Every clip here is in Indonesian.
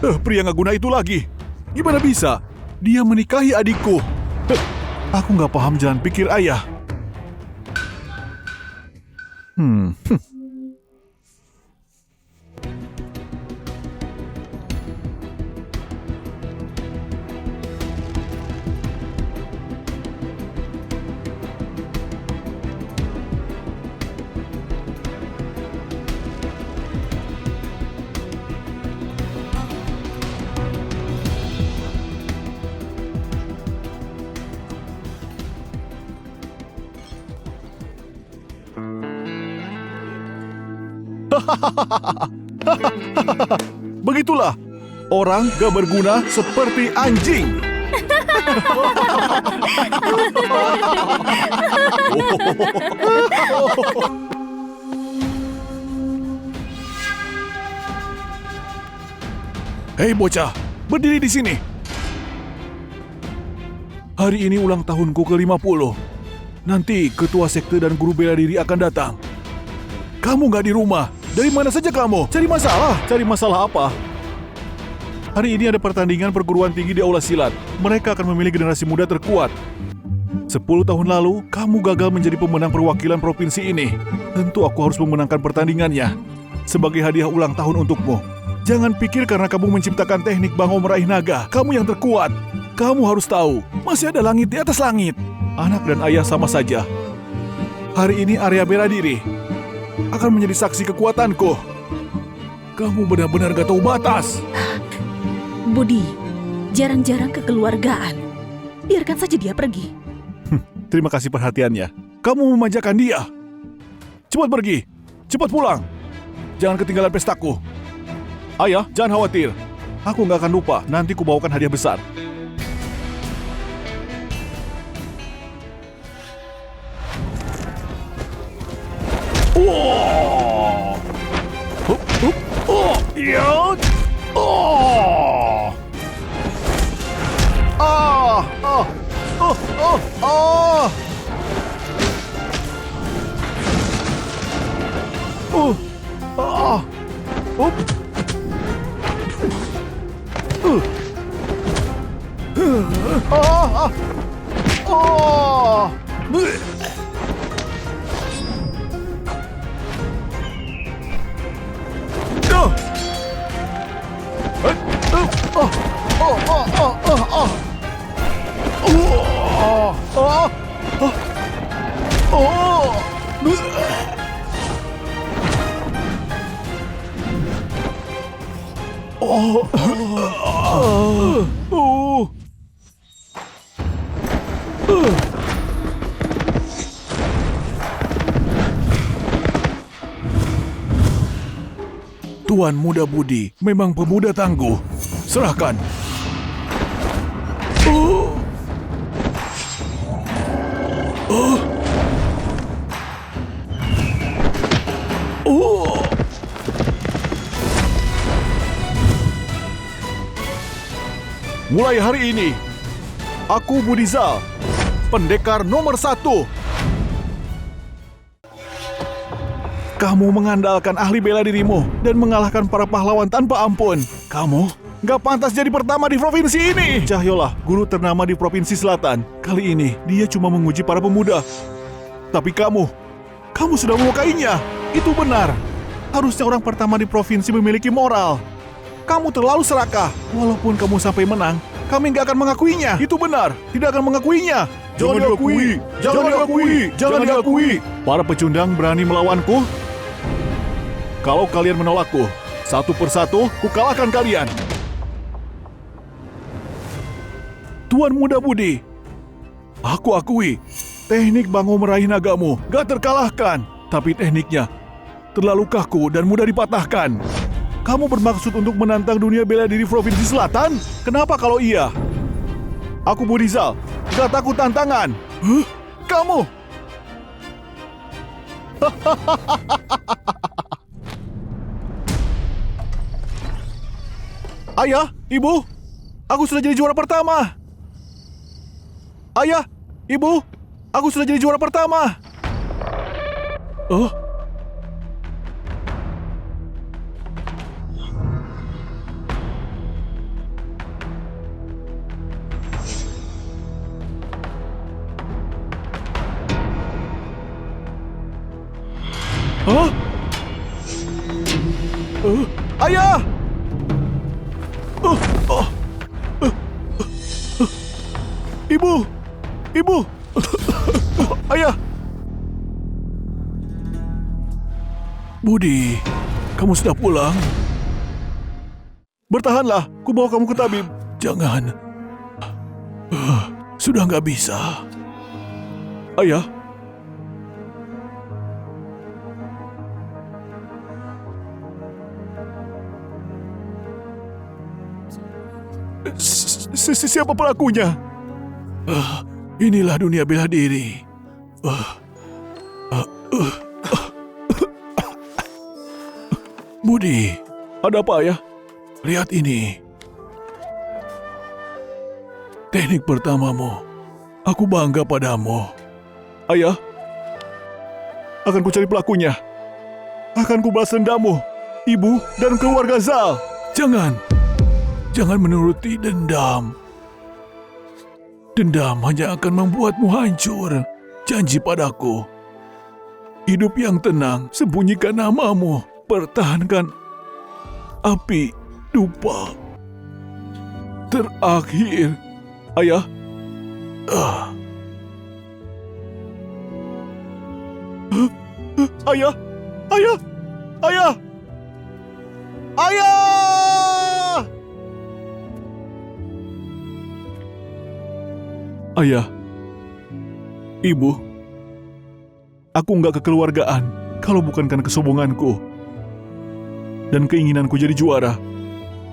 Pria nggak guna itu lagi. Gimana bisa? Dia menikahi adikku. Aku nggak paham jalan pikir ayah. Hmm. Begitulah, orang gak berguna seperti anjing. Hei bocah, berdiri di sini. Hari ini ulang tahunku ke-50. Nanti ketua sekte dan guru bela diri akan datang. Kamu gak di rumah. Dari mana saja kamu? Cari masalah? Cari masalah apa? Hari ini ada pertandingan perguruan tinggi di aula silat. Mereka akan memilih generasi muda terkuat. 10 tahun lalu, kamu gagal menjadi pemenang perwakilan provinsi ini. Tentu aku harus memenangkan pertandingannya. Sebagai hadiah ulang tahun untukmu. Jangan pikir karena kamu menciptakan teknik bango meraih naga, kamu yang terkuat. Kamu harus tahu, masih ada langit di atas langit. Anak dan ayah sama saja. Hari ini area bela diri akan menjadi saksi kekuatanku. Kamu benar-benar gak tahu batas. Budi, jarang-jarang kekeluargaan. Biarkan saja dia pergi. Terima kasih perhatiannya. Kamu memanjakan dia. Cepat pergi. Cepat pulang. Jangan ketinggalan pestaku. Ayah, jangan khawatir. Aku gak akan lupa. Nanti kubawakan hadiah besar. Oh! Oh! Ya! Oh! Ah! Ah! Oh! Oh! Oh! Oh! Ah! Oh! Ah! Oh! Tuan Muda Budi memang pemuda tangguh. Serahkan. Mulai hari ini, aku Budi Zal, pendekar nomor 1. Kamu mengandalkan ahli bela dirimu dan mengalahkan para pahlawan tanpa ampun. Kamu gak pantas jadi pertama di provinsi ini. Cahyolah, guru ternama di Provinsi Selatan. Kali ini, dia cuma menguji para pemuda. Tapi kamu sudah melukainya. Itu benar. Harusnya orang pertama di provinsi memiliki moral. Kamu terlalu serakah. Walaupun kamu sampai menang, kami gak akan mengakuinya. Itu benar. Tidak akan mengakuinya. Jangan diakui. Jangan diakui. Jangan diakui. Para pecundang berani melawanku. Kalau kalian menolakku, satu persatu, kukalahkan kalian. Tuan Muda Budi, aku akui, teknik bango meraih nagamu gak terkalahkan. Tapi tekniknya terlalu kaku dan mudah dipatahkan. Kamu bermaksud untuk menantang dunia bela diri Provinsi Selatan? Kenapa kalau iya? Aku Budi Zal, gak takut tantangan. Huh? Kamu? Ayah, Ibu, aku sudah jadi juara pertama. Ayah, Ibu, aku sudah jadi juara pertama. Oh? Hah? Ayah! Ibu! Ibu! Ayah! Budi, kamu sudah pulang? Bertahanlah, ku bawa kamu ke tabib. Jangan. Sudah nggak bisa. Ayah? Siapa pelakunya? Inilah dunia bela diri. Budi, ada apa ya? Lihat ini. Teknik pertamamu. Aku bangga padamu. Ayah, akan ku cari pelakunya. Akan ku balas dendammu, ibu dan keluarga Zal. Jangan menuruti dendam. Dendam hanya akan membuatmu hancur. Janji padaku. Hidup yang tenang, sembunyikan namamu. Pertahankan api dupa. Terakhir, ayah. Ayah! Ayah! Ayah! Ayah! Ayah, ibu, aku nggak kekeluargaan kalau bukan karena kesombonganku dan keinginanku jadi juara.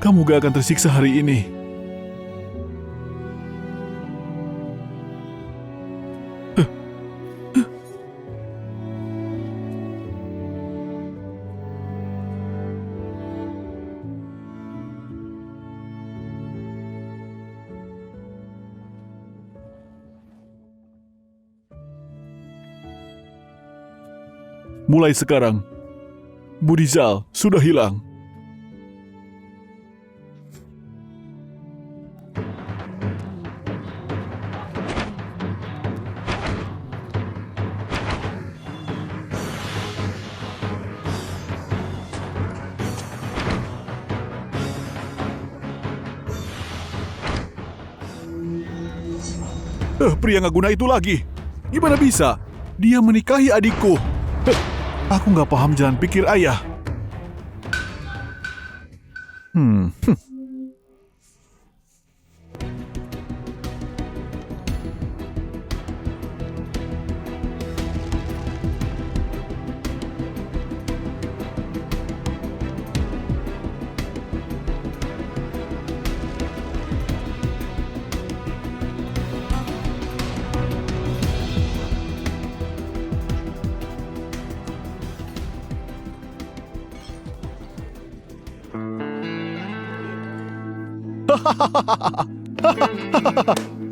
Kamu gak akan tersiksa hari ini. Mulai sekarang, Budi Zal sudah hilang. Pria nggak guna itu lagi. Gimana bisa? Dia menikahi adikku. Aku nggak paham jalan pikir ayah.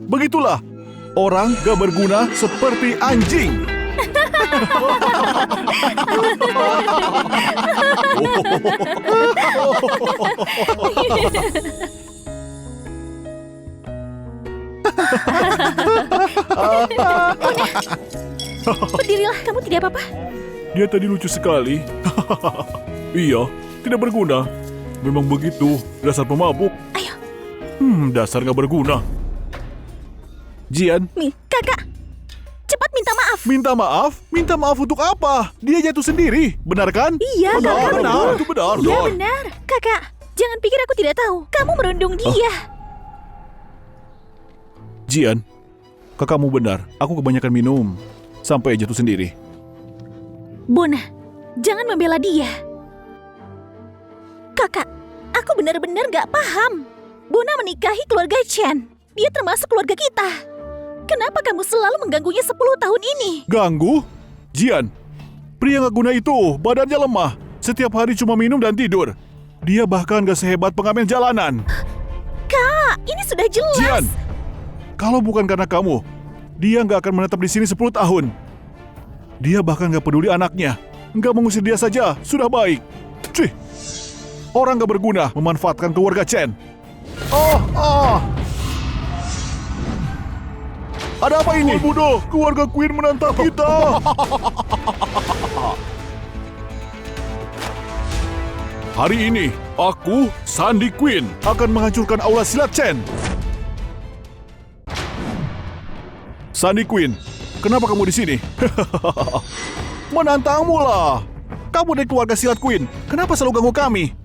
Begitulah orang gak berguna seperti anjing. Berdirilah, kamu tidak apa-apa. Dia tadi lucu sekali. Iya, tidak berguna. Memang begitu, dasar pemabuk. Ayo. Dasar gak berguna. Jian. Kakak, cepat minta maaf. Minta maaf? Minta maaf untuk apa? Dia jatuh sendiri, benar kan? Iya, Kakak. Benar, itu benar. Iya, benar. Kakak, jangan pikir aku tidak tahu. Kamu merundung dia. Jian, kakakmu benar. Aku kebanyakan minum sampai jatuh sendiri. Bona, jangan membela dia. Kakak, aku benar-benar gak paham. Bona menikahi keluarga Chen. Dia termasuk keluarga kita. Kenapa kamu selalu mengganggunya 10 tahun ini? Ganggu? Jian, pria gak guna itu badannya lemah. Setiap hari cuma minum dan tidur. Dia bahkan gak sehebat pengamen jalanan. Kak, ini sudah jelas. Jian, kalau bukan karena kamu, dia gak akan menetap di sini 10 tahun. Dia bahkan gak peduli anaknya. Gak mengusir dia saja, sudah baik. Cih, orang gak berguna memanfaatkan keluarga Chen. Ada apa ini? Bodoh, keluarga Queen menantang kita. Hari ini, aku, Sandy Queen, akan menghancurkan aula silat Chen. Sandy Queen, kenapa kamu di sini? Menantangmu lah. Kamu dari keluarga silat Queen, kenapa selalu ganggu kami?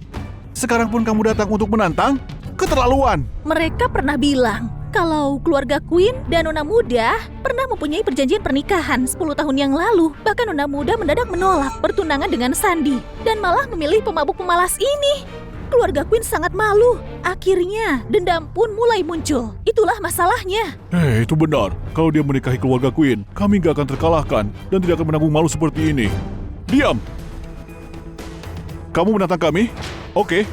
Sekarang pun kamu datang untuk menantang? Keterlaluan. Mereka pernah bilang kalau keluarga Queen dan Nona Muda pernah mempunyai perjanjian pernikahan 10 tahun yang lalu. Bahkan Nona Muda mendadak menolak pertunangan dengan Sandy dan malah memilih pemabuk pemalas ini. Keluarga Queen sangat malu. Akhirnya dendam pun mulai muncul. Itulah masalahnya. Itu benar. Kalau dia menikahi keluarga Queen, kami gak akan terkalahkan dan tidak akan menanggung malu seperti ini. Diam! Kamu menantang kami? Oke.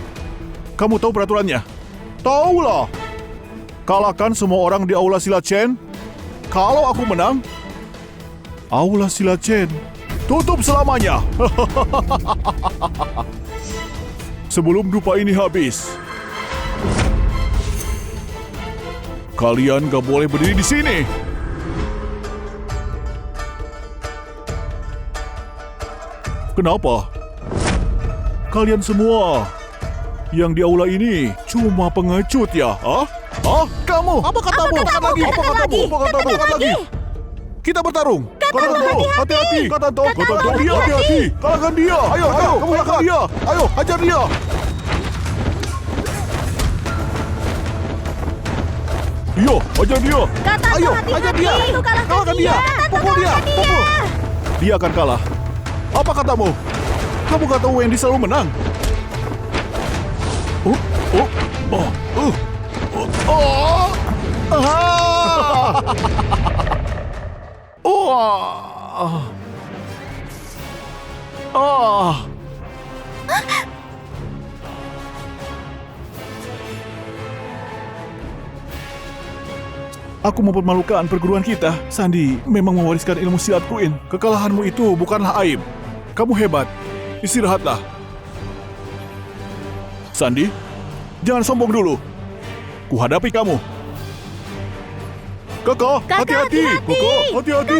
Kamu tahu peraturannya? Tahu lah. Kalahkan semua orang di aula silat Chen. Kalau aku menang, aula silat Chen tutup selamanya. Sebelum dupa ini habis, kalian gak boleh berdiri di sini. Kenapa? Kalian semua yang di aula ini cuma pengecut ya? Kamu? Apa katamu? Apa katamu? Katakan lagi. Kita bertarung. Katanto, hati-hati. Katanto, dia hati-hati. Kalahkan dia. Ayo, kamu kalahkan dia. Ayo, hajar dia. Yo, hajar dia. Ayo, hajar dia. Kalahkan dia. Pukul dia. Pukul. Dia akan kalah. Apa katamu? Kamu gak tahu Wendy selalu menang? Aku mempermalukan perguruan kita. Sandy memang mewariskan ilmu silat Queen. Kekalahanmu itu bukanlah aib. Kamu hebat. Istirahatlah. Sandy, jangan sombong dulu. Kuhadapi kamu. Kakak, hati-hati. Kakak, hati-hati.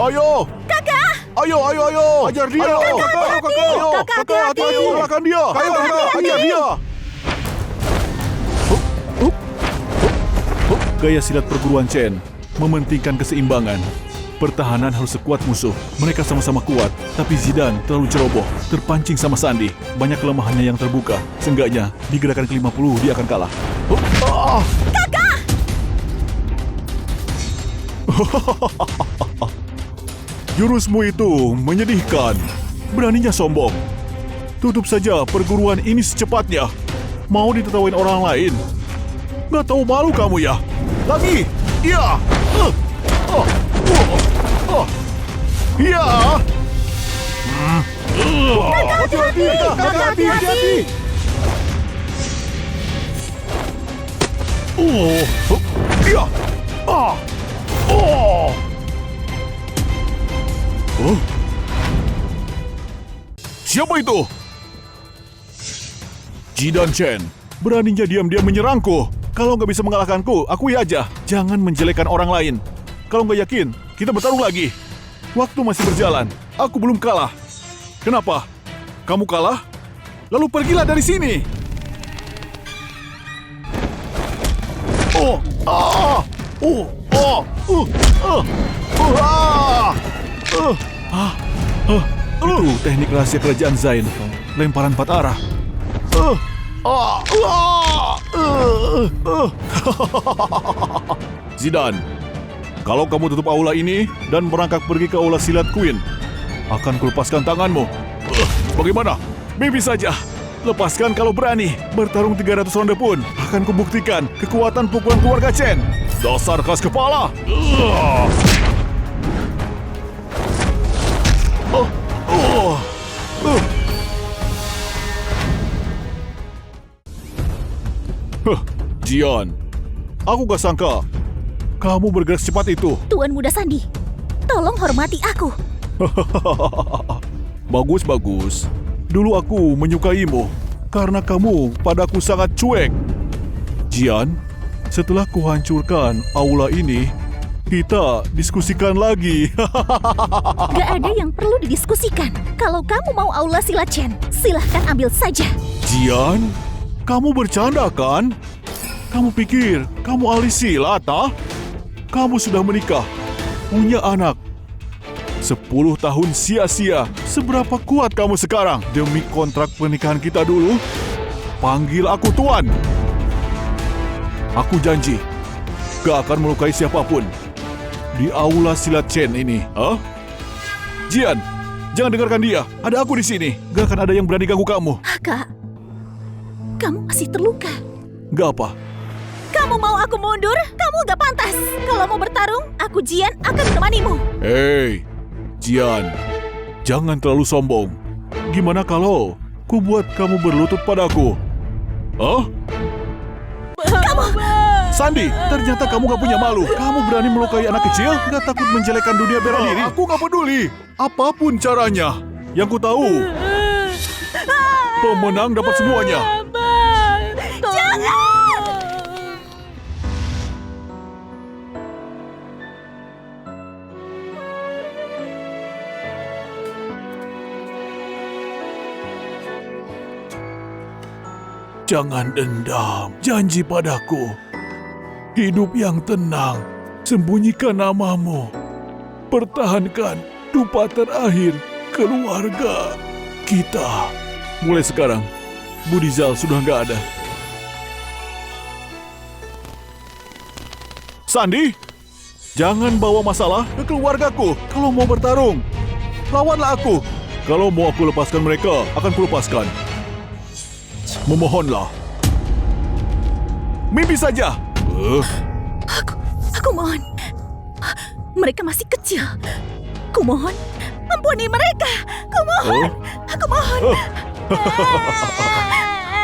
Ayo. Kakak. Ayo. Ajar dia. Kakak, hati-hati. Kalahkan dia. Ayo, kakak, ajar dia. Gaya silat perguruan Chen mementingkan keseimbangan. Pertahanan harus sekuat musuh. Mereka sama-sama kuat, tapi Zidane terlalu ceroboh, terpancing sama Sandy. Banyak kelemahannya yang terbuka. Seenggaknya, di gerakan ke-50 dia akan kalah. Kakak! Jurusmu itu menyedihkan. Beraninya sombong. Tutup saja perguruan ini secepatnya. Mau ditertawain orang lain? Gak tahu malu kamu ya? Lagi! Iya! Iya! Hati-hati! Iya! Siapa itu? Zidane Chen. Beraninya diam-diam menyerangku. Kalau nggak bisa mengalahkanku, akui aja. Jangan menjelekkan orang lain. Kalau nggak yakin, kita bertarung lagi. Waktu masih berjalan. Aku belum kalah. Kenapa? Kamu kalah? Lalu pergilah dari sini. Itu teknik rahasia kerajaan Zain. Lemparan 4 arah. Zidane, kalau kamu tutup aula ini dan merangkak pergi ke aula silat Queen, akan kulepaskan tanganmu. Bagaimana? Mimpi saja. Lepaskan kalau berani. Bertarung 300 ronde pun akan kubuktikan kekuatan pukulan keluarga Chen. Dasar keras kepala. Jian, aku gak sangka kamu bergerak secepat itu. Tuan Muda Sandy, tolong hormati aku. Bagus. Dulu aku menyukaimu karena kamu padaku sangat cuek. Jian, setelah kuhancurkan aula ini, Kita diskusikan lagi. Gak ada yang perlu didiskusikan. Kalau kamu mau aula silat Chen, silahkan ambil saja. Jian, kamu bercanda kan? Kamu pikir kamu ahli silat, ah? Kamu sudah menikah, punya anak. 10 tahun sia-sia. Seberapa kuat kamu sekarang? Demi kontrak pernikahan kita dulu, panggil aku Tuan. Aku janji, gak akan melukai siapapun di aula silat Chen ini. Hah? Jian, jangan dengarkan dia. Ada aku di sini. Gak akan ada yang berani ganggu kamu. Kak, kamu masih terluka. Gak apa. Kamu mau aku mundur? Kamu gak pantas. Kalau mau bertarung, aku Jian akan menemanimu. Hei, Jian, jangan terlalu sombong. Gimana kalau ku buat kamu berlutut padaku? Hah? Kamu... Sandy, ternyata kamu gak punya malu. Kamu berani melukai anak kecil? Gak takut menjelekkan dunia bela diri? Aku gak peduli. Apapun caranya. Yang ku tahu, pemenang dapat semuanya. Jangan! Jangan dendam. Janji padaku. Hidup yang tenang, sembunyikan namamu. Pertahankan dupa terakhir keluarga kita. Mulai sekarang, Budizal sudah nggak ada. Sandy, jangan bawa masalah ke keluargaku. Kalau mau bertarung, lawanlah aku. Kalau mau aku lepaskan mereka, akan kulepaskan. Memohonlah. Mimpi saja. Aku mohon. Mereka masih kecil. Ku mohon, ampuni mereka. Ku mohon. Aku mohon.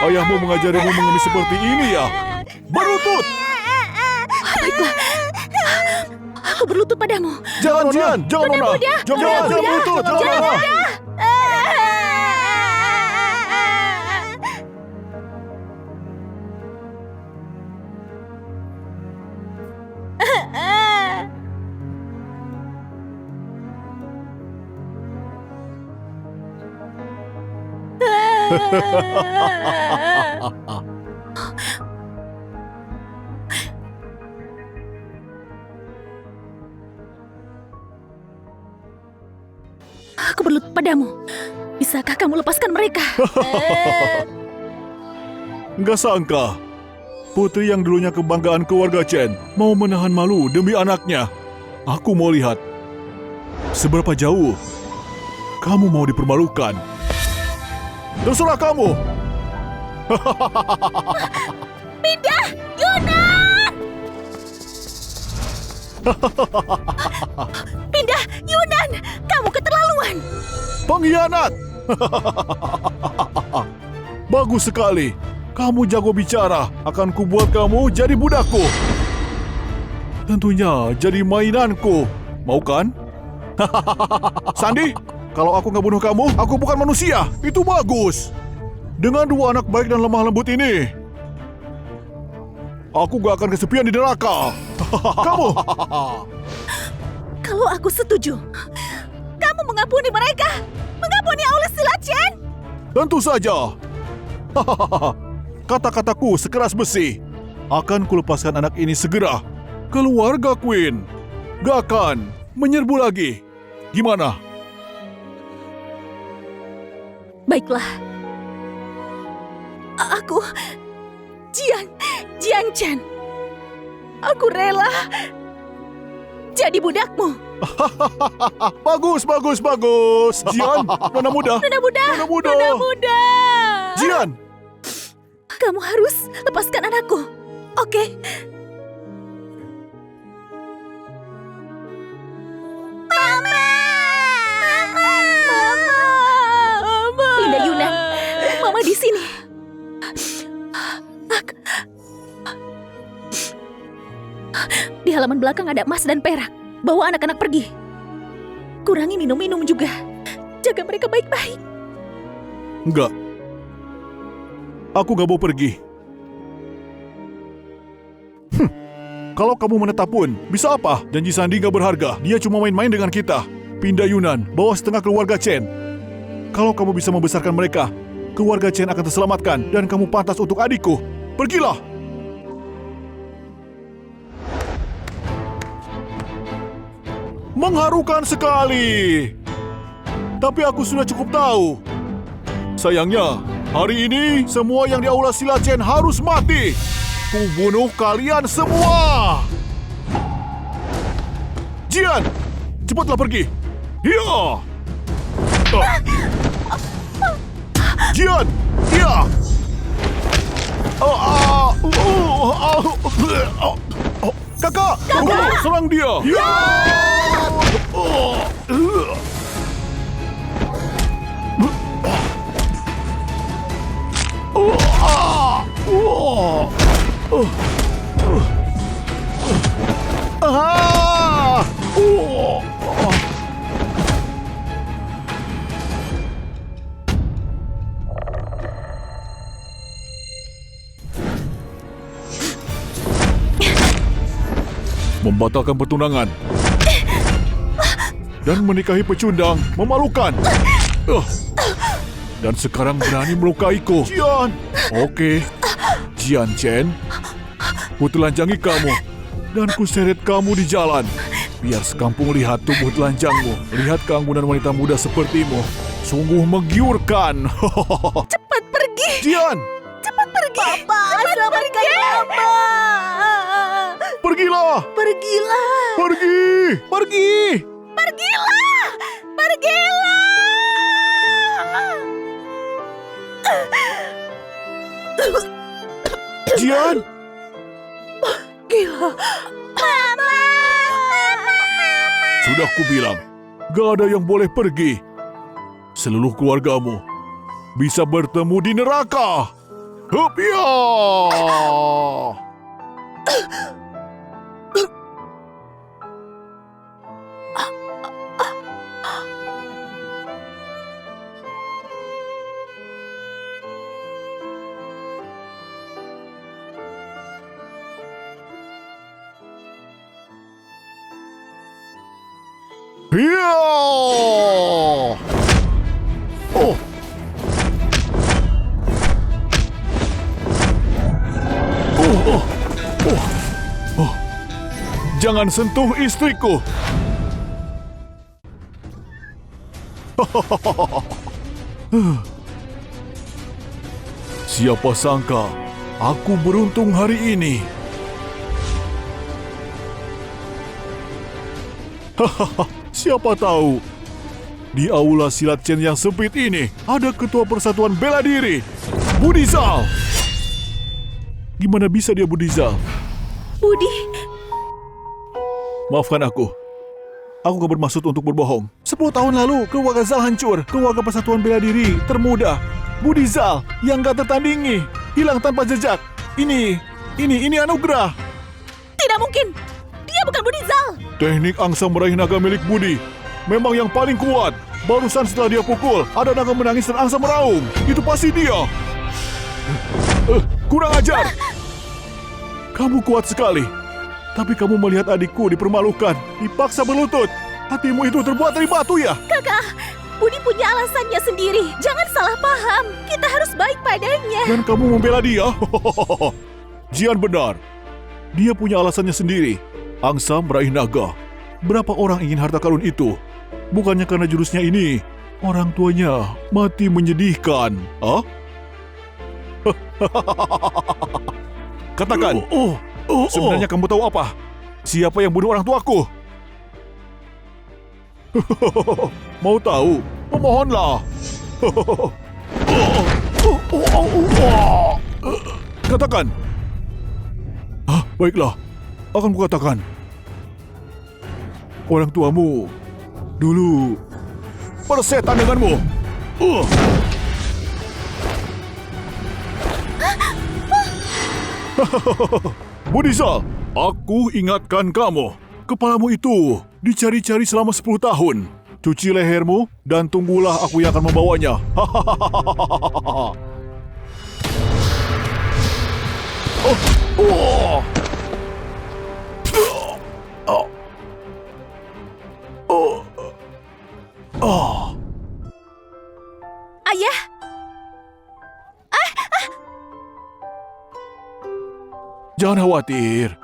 Ayahmu mengajarimu mengemis seperti ini ya? Berlutut! Baiklah. Aku berlutut padamu. Jangan, Jian! Jangan, Nona! Jangan berlutut! Jangan, Nona! Aku berlutut padamu. Bisakah kamu lepaskan mereka? Nggak sangka, putri yang dulunya kebanggaan keluarga Chen mau menahan malu demi anaknya. Aku mau lihat seberapa jauh kamu mau dipermalukan. Terserah kamu. Pindah, Yunan! Pindah, Yunan! Kamu keterlaluan! Pengkhianat! Bagus sekali. Kamu jago bicara. Akan kubuat kamu jadi budakku. Tentunya jadi mainanku. Mau kan? Sandy, kalau aku nggak bunuh kamu, aku bukan manusia. Itu bagus. Dengan 2 anak baik dan lemah lembut ini, aku gak akan kesepian di neraka. Kamu! Kalau aku setuju, kamu mengampuni mereka? Mengampuni aula silat Chen? Tentu saja. Kata-kataku sekeras besi. Akan kulepaskan anak ini segera. Keluarga Queen gak akan menyerbu lagi. Gimana? Baiklah. Aku Jian Chen. Aku rela jadi budakmu. Bagus, bagus, bagus. Jian, nona muda. Nona muda. Nona muda. Nona muda. Jian. Kamu harus lepaskan anakku. Oke? Mama. Pindah Yunan. Mama di sini. Di halaman belakang ada emas dan perak. Bawa anak-anak pergi. Kurangi minum-minum juga. Jaga mereka baik-baik. Enggak. Aku gak mau pergi. Kalau kamu menetap pun, bisa apa? Janji Sandi gak berharga. Dia cuma main-main dengan kita. Pindah Yunan, bawa setengah keluarga Chen. Kalau kamu bisa membesarkan mereka, keluarga Chen akan terselamatkan dan kamu pantas untuk adikku. Pergilah! Mengharukan sekali. Tapi aku sudah cukup tahu. Sayangnya, hari ini semua yang di aula silat Chen harus mati. Ku bunuh kalian semua. Jian, cepatlah pergi. Hiya! Jian, hiya! Kakak, serang dia. Ya! Membatalkan pertunangan dan menikahi pecundang memalukan. Dan sekarang berani melukaiku. Jian. Oke, Jian Chen, ku telanjangi kamu dan ku seret kamu di jalan. Biar sekampung lihat tubuh telanjangmu. Lihat keanggunan wanita muda sepertimu. Sungguh menggiurkan. Cepat pergi! Jian, Cepat pergi! Papa, selamatkan Mama! pergilah! Pergilah! Pergi! Pergi! Pergilah! Pergilah! Jian! Gila! Mama! Sudah kubilang, gak ada yang boleh pergi. Seluruh keluargamu bisa bertemu di neraka. Hup ya! Hiya! Oh. Jangan sentuh istriku. Siapa sangka aku beruntung hari ini. Siapa tahu di aula silat Chen yang sempit ini ada ketua persatuan bela diri, Budizal. Gimana bisa dia Budizal? Budi, Maafkan aku. Aku gak bermaksud untuk berbohong. 10 tahun lalu, keluarga Zal hancur. Keluarga persatuan bela diri termuda, Budizal, yang gak tertandingi. Hilang tanpa jejak. Ini anugerah. tidak mungkin! Dia bukan Budizal! Teknik angsa meraih naga milik Budi memang yang paling kuat. Barusan setelah dia pukul, ada naga menangis dan angsa meraung. Itu pasti dia. Kurang ajar. Kamu kuat sekali. Tapi kamu melihat adikku dipermalukan, dipaksa berlutut. Hatimu itu terbuat dari batu ya? Kakak, Budi punya alasannya sendiri. Jangan salah paham. Kita harus baik padanya. Dan kamu membela dia? Jian benar. Dia punya alasannya sendiri. Angsa meraih naga. Berapa orang ingin harta karun itu? Bukannya karena jurusnya ini, orang tuanya mati menyedihkan. Hah? Katakan, sebenarnya kamu tahu apa? Siapa yang bunuh orang tuaku? Mau tahu? Memohonlah. Katakan. Baiklah, akan kukatakan. Orang tuamu dulu bersetan denganmu. Budizal, aku ingatkan kamu. Kepalamu itu dicari-cari selama 10 tahun. Cuci lehermu dan tunggulah aku yang akan membawanya. Oh, Ayah, jangan khawatir.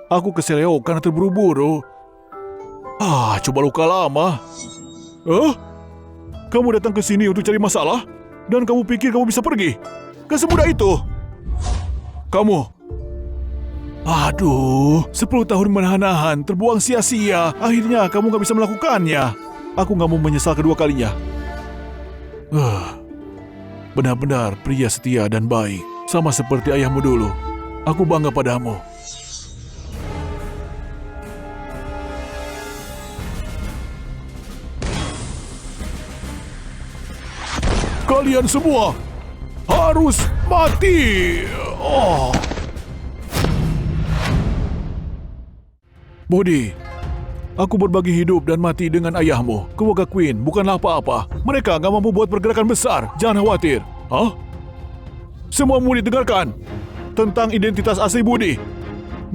Aku keseleo karena terburu-buru. Coba luka lama. Kamu datang ke sini untuk cari masalah? Dan kamu pikir kamu bisa pergi? Gak semudah itu. Kamu. Aduh, 10 tahun menahan-nahan, terbuang sia-sia. Akhirnya kamu gak bisa melakukannya. Aku gak mau menyesal kedua kalinya. Benar-benar pria setia dan baik. Sama seperti ayahmu dulu. Aku bangga padamu. Kalian semua harus mati. Budi, aku berbagi hidup dan mati dengan ayahmu. Keluarga Queen bukanlah apa-apa. Mereka gak mampu buat pergerakan besar. Jangan khawatir. Semua murid dengarkan tentang identitas asli Budi.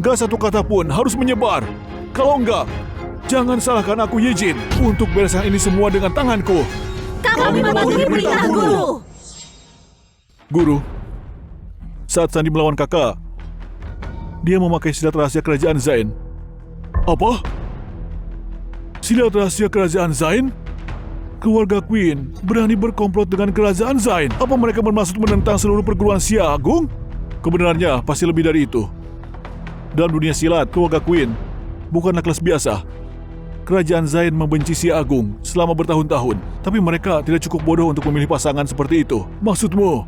Gak satu kata pun harus menyebar. Kalau enggak, jangan salahkan aku Yijin untuk bereskan ini semua dengan tanganku. kami mematuhi perintah guru. Guru, saat Sandi melawan kakak, dia memakai silat rahasia kerajaan Zain. Apa? Silat rahasia kerajaan Zain? Keluarga Queen berani berkomplot dengan kerajaan Zain. Apa mereka bermaksud menentang seluruh perguruan Xia Agung? Kebenarnya pasti lebih dari itu. Dalam dunia silat, keluarga Queen bukanlah kelas biasa. Kerajaan Zain membenci Xia Agung selama bertahun-tahun, tapi mereka tidak cukup bodoh untuk memilih pasangan seperti itu. Maksudmu,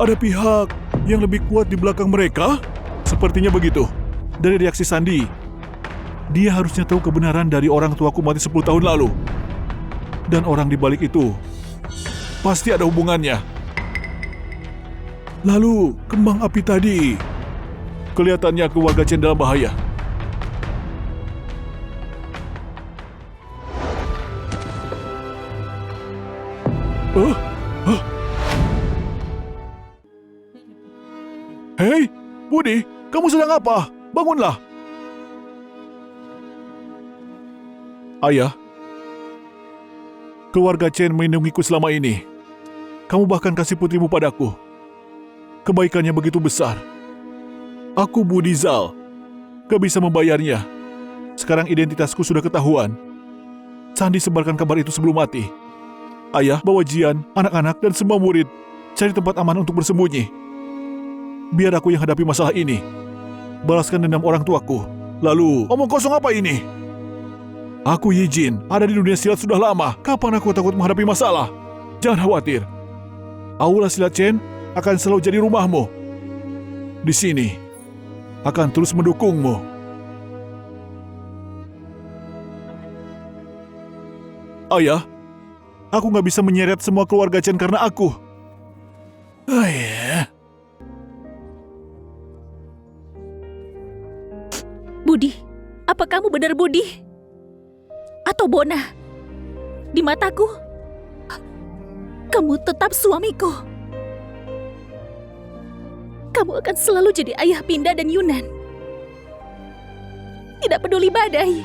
ada pihak yang lebih kuat di belakang mereka? Sepertinya begitu. Dari reaksi Sandi, dia harusnya tahu kebenaran dari orang tuaku mati 10 tahun lalu. Dan orang di balik itu pasti ada hubungannya. Lalu, kembang api tadi, kelihatannya keluarga Chen dalam bahaya. Hei, Budi, kamu sedang apa? Bangunlah. Ayah, keluarga Chen melindungiku selama ini. Kamu bahkan kasih putrimu padaku. Kebaikannya begitu besar. Aku Budi Zal, gak bisa membayarnya. Sekarang identitasku sudah ketahuan. Sandi sebarkan kabar itu sebelum mati. Ayah, bawa Jian, anak-anak, dan semua murid cari tempat aman untuk bersembunyi. Biar aku yang hadapi masalah ini. Balaskan dendam orang tuaku. Lalu, omong kosong apa ini? Aku Yijin, ada di dunia silat sudah lama. Kapan aku takut menghadapi masalah? Jangan khawatir. Aula Silat Chen akan selalu jadi rumahmu. Di sini, akan terus mendukungmu. Ayah, aku gak bisa menyeret semua keluarga Chen karena aku. Budi, apa kamu benar Budi? Atau Bona? Di mataku, kamu tetap suamiku. Kamu akan selalu jadi ayah Pinda dan Yunan. Tidak peduli badai.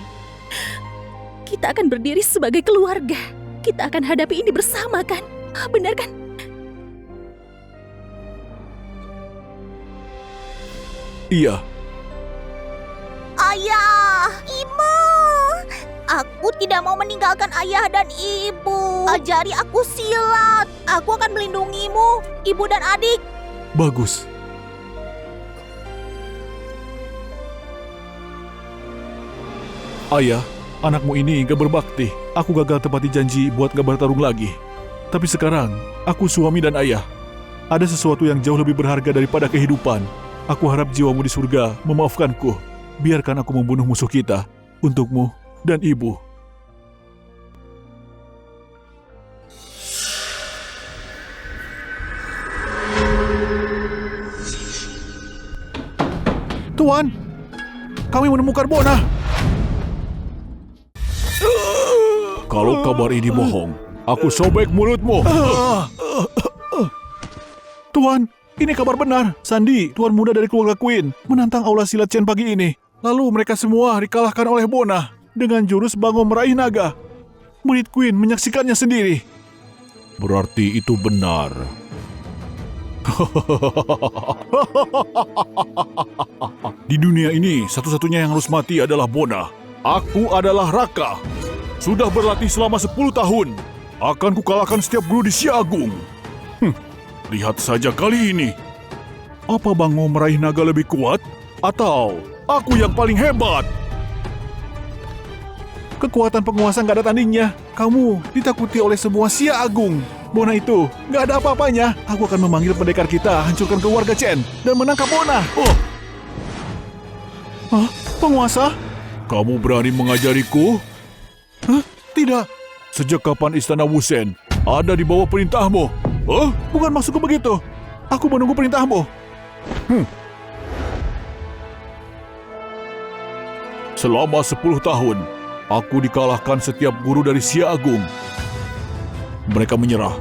Kita akan berdiri sebagai keluarga. Kita akan hadapi ini bersama, kan? Benar kan? Iya. Ayah, Ibu. Aku tidak mau meninggalkan ayah dan ibu. Ajari aku silat. Aku akan melindungimu, ibu dan adik. Bagus. Ayah, anakmu ini gak berbakti. Aku gagal tepati janji buat gak bertarung lagi. Tapi sekarang, aku suami dan ayah. Ada sesuatu yang jauh lebih berharga daripada kehidupan. Aku harap jiwamu di surga memaafkanku. Biarkan aku membunuh musuh kita untukmu dan ibu. Tuan, kami menemukan Bona. Kalau kabar ini bohong, aku sobek mulutmu. Tuan, ini kabar benar. Sandi, tuan muda dari keluarga Queen, menantang Aula Silat Chen pagi ini. Lalu mereka semua dikalahkan oleh Bona. dengan jurus Bango Meraih Naga. Murid Queen menyaksikannya sendiri. Berarti itu benar. Di dunia ini, satu-satunya yang harus mati adalah Bona. Aku adalah Raka. Sudah berlatih selama 10 tahun. Akan kukalahkan setiap guru di Xia Agung. Lihat saja kali ini. Apa Bango Meraih Naga lebih kuat? Atau aku yang paling hebat? Kekuatan penguasa nggak ada tandingnya. Kamu ditakuti oleh semua Xia Agung. Bona itu nggak ada apa-apanya. Aku akan memanggil pendekar kita, hancurkan keluarga Chen, dan menangkap Bona. Oh. Hah? Penguasa? Kamu berani mengajariku? Hah? Tidak. Sejak kapan Istana Wusen ada di bawah perintahmu? Oh, bukan maksudku begitu. Aku menunggu perintahmu. Selama 10 tahun, aku dikalahkan setiap guru dari Xia Agung. Mereka menyerah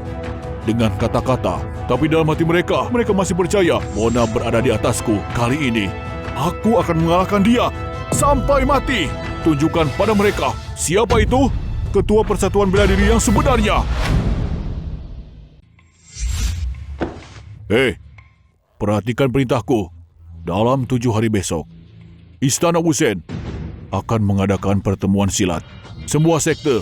dengan kata-kata, tapi dalam hati mereka masih percaya Bona berada di atasku. Kali ini, aku akan mengalahkan dia sampai mati. Tunjukkan pada mereka siapa itu Ketua Persatuan Bela Diri yang sebenarnya. Perhatikan perintahku. Dalam 7 hari besok, Istana Wusen akan mengadakan pertemuan silat. Semua sekte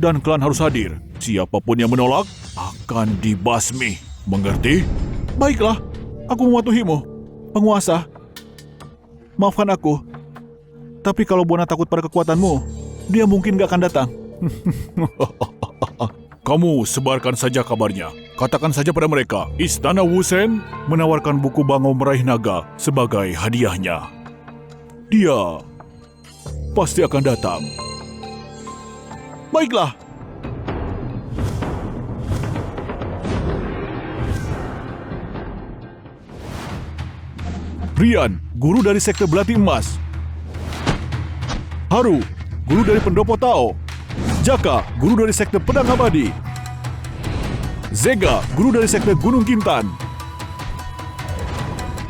dan klan harus hadir. Siapapun yang menolak akan dibasmi. Mengerti? Baiklah, aku mematuhimu, penguasa. Maafkan aku. Tapi kalau Bona takut pada kekuatanmu, dia mungkin gak akan datang. Kamu sebarkan saja kabarnya. Katakan saja pada mereka, Istana Wusen menawarkan buku Bango Meraih Naga sebagai hadiahnya. Dia pasti akan datang. Baiklah. Rian, guru dari Sekte Belati Emas. Haru, guru dari Pendopo Tao. Jaka, guru dari Sekte Pedang Abadi. Zega, guru dari Sekte Gunung Kintan.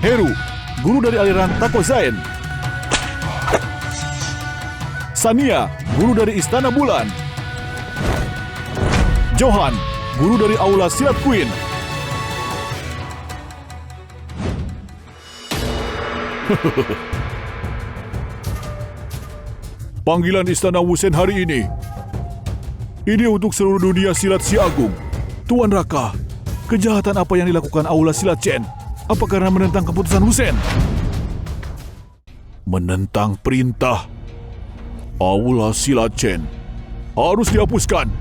Heru, guru dari aliran Tako Zain. Sania, guru dari Istana Bulan. Johan, guru dari Aula Silat Queen. Panggilan Istana Wusen hari ini. Ini untuk seluruh dunia silat Xia Agung. Tuan Raka, kejahatan apa yang dilakukan Aula Silat Chen? Apa karena menentang keputusan Wusen? Menentang perintah Aula Silat Chen harus dihapuskan.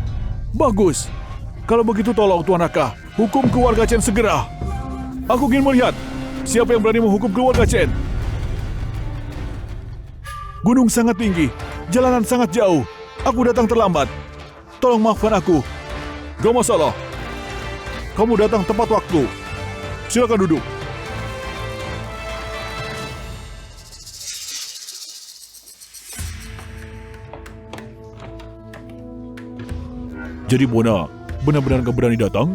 Bagus. Kalau begitu tolong Tuan Raka, hukum keluarga Chen segera. Aku ingin melihat siapa yang berani menghukum keluarga Chen. Gunung sangat tinggi, jalanan sangat jauh. Aku datang terlambat. Tolong maafkan aku. Gak masalah. Kamu datang tepat waktu. Silakan duduk. Jadi Bona, benar-benar gak berani datang?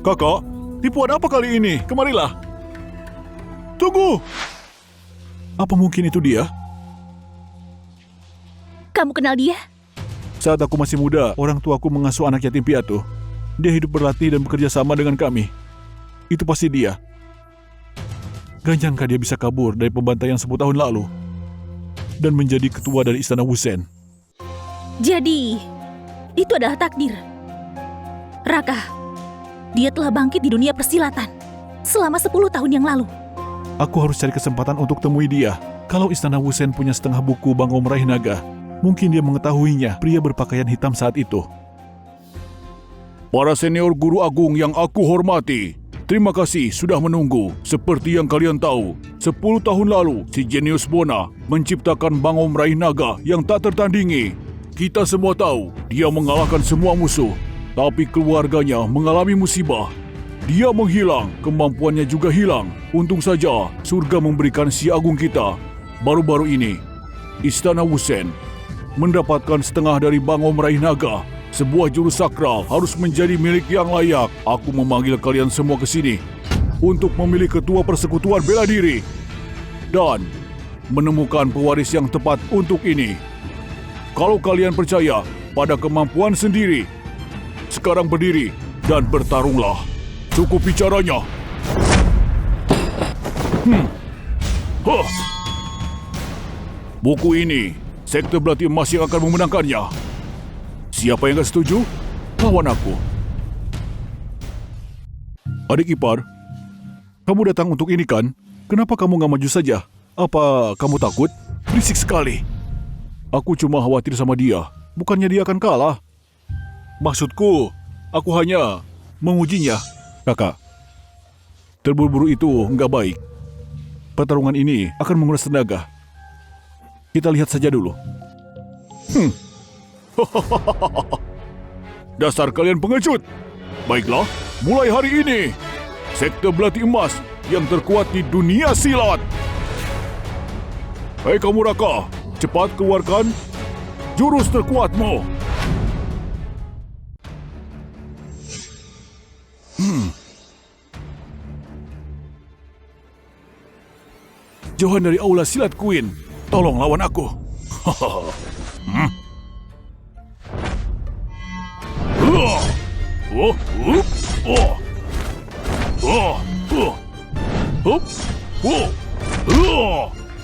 Kakak, tipuan apa kali ini? Kemarilah. Tunggu! Apa mungkin itu dia? Kamu kenal dia? Saat aku masih muda, orang tuaku mengasuh anak yatim piatu. Dia hidup berlatih dan bekerja sama dengan kami. Itu pasti dia. Gak nyangka dia bisa kabur dari pembantaian 10 tahun lalu dan menjadi ketua dari Istana Wusen. Jadi, itu adalah takdir. Raka, dia telah bangkit di dunia persilatan selama 10 tahun yang lalu. Aku harus cari kesempatan untuk temui dia. Kalau Istana Wusen punya setengah buku Bango Meraih Naga, mungkin dia mengetahuinya, pria berpakaian hitam saat itu. Para senior guru agung yang aku hormati, terima kasih sudah menunggu. Seperti yang kalian tahu, 10 tahun lalu si jenius Bona menciptakan Bango Meraih Naga yang tak tertandingi. Kita semua tahu dia mengalahkan semua musuh, tapi keluarganya mengalami musibah. Dia menghilang, kemampuannya juga hilang. Untung saja surga memberikan Xia Agung kita. Baru-baru ini, Istana Wusen mendapatkan setengah dari Bango Meraih Naga. Sebuah jurus sakral harus menjadi milik yang layak. Aku memanggil kalian semua ke sini untuk memilih ketua persekutuan bela diri dan menemukan pewaris yang tepat untuk ini. Kalau kalian percaya pada kemampuan sendiri, sekarang berdiri dan bertarunglah. Cukup bicaranya. Buku ini, Sekte Belati Emas yang akan memenangkannya. Siapa yang gak setuju? Lawan aku. Adik ipar, kamu datang untuk ini kan? Kenapa kamu gak maju saja? Apa kamu takut? Berisik sekali. Aku cuma khawatir sama dia. Bukannya dia akan kalah. Maksudku, aku hanya mengujinya. Kakak, terburu-buru itu nggak baik. Pertarungan ini akan menguras tenaga. Kita lihat saja dulu. Dasar kalian pengecut. Baiklah, mulai hari ini, Sekte Belati Emas yang terkuat di dunia silat. Hei kamu Raka, cepat keluarkan jurus terkuatmu. Johan dari Aula Silat Queen, tolong lawan aku.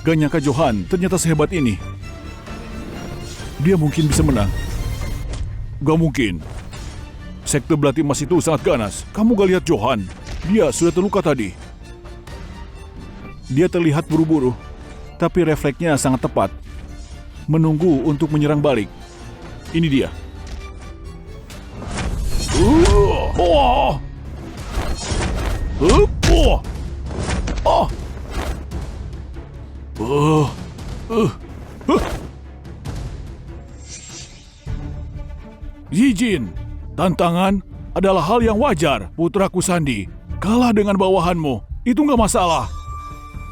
Gak nyangka Johan ternyata sehebat ini. Dia mungkin bisa menang. Gak mungkin. Sekte Belati Emas itu sangat ganas. Kamu gak lihat Johan? Dia sudah terluka tadi. Dia terlihat buru-buru, tapi refleksnya sangat tepat. Menunggu untuk menyerang balik. Ini dia. Yijin, tantangan adalah hal yang wajar, putraku Sandi. Kalah dengan bawahanmu, itu nggak masalah.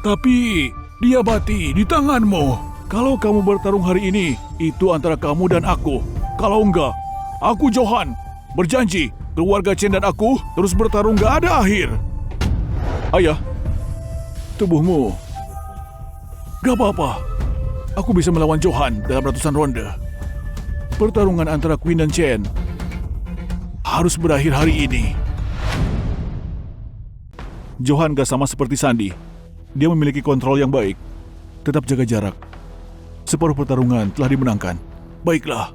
Tapi dia mati di tanganmu. Kalau kamu bertarung hari ini, itu antara kamu dan aku. Kalau enggak, aku Johan. Berjanji, keluarga Chen dan aku terus bertarung gak ada akhir. Ayah, tubuhmu gak apa-apa. Aku bisa melawan Johan dalam ratusan ronde. Pertarungan antara Queen dan Chen harus berakhir hari ini. Johan gak sama seperti Sandi. Dia memiliki kontrol yang baik. Tetap jaga jarak. Separuh pertarungan telah dimenangkan. Baiklah.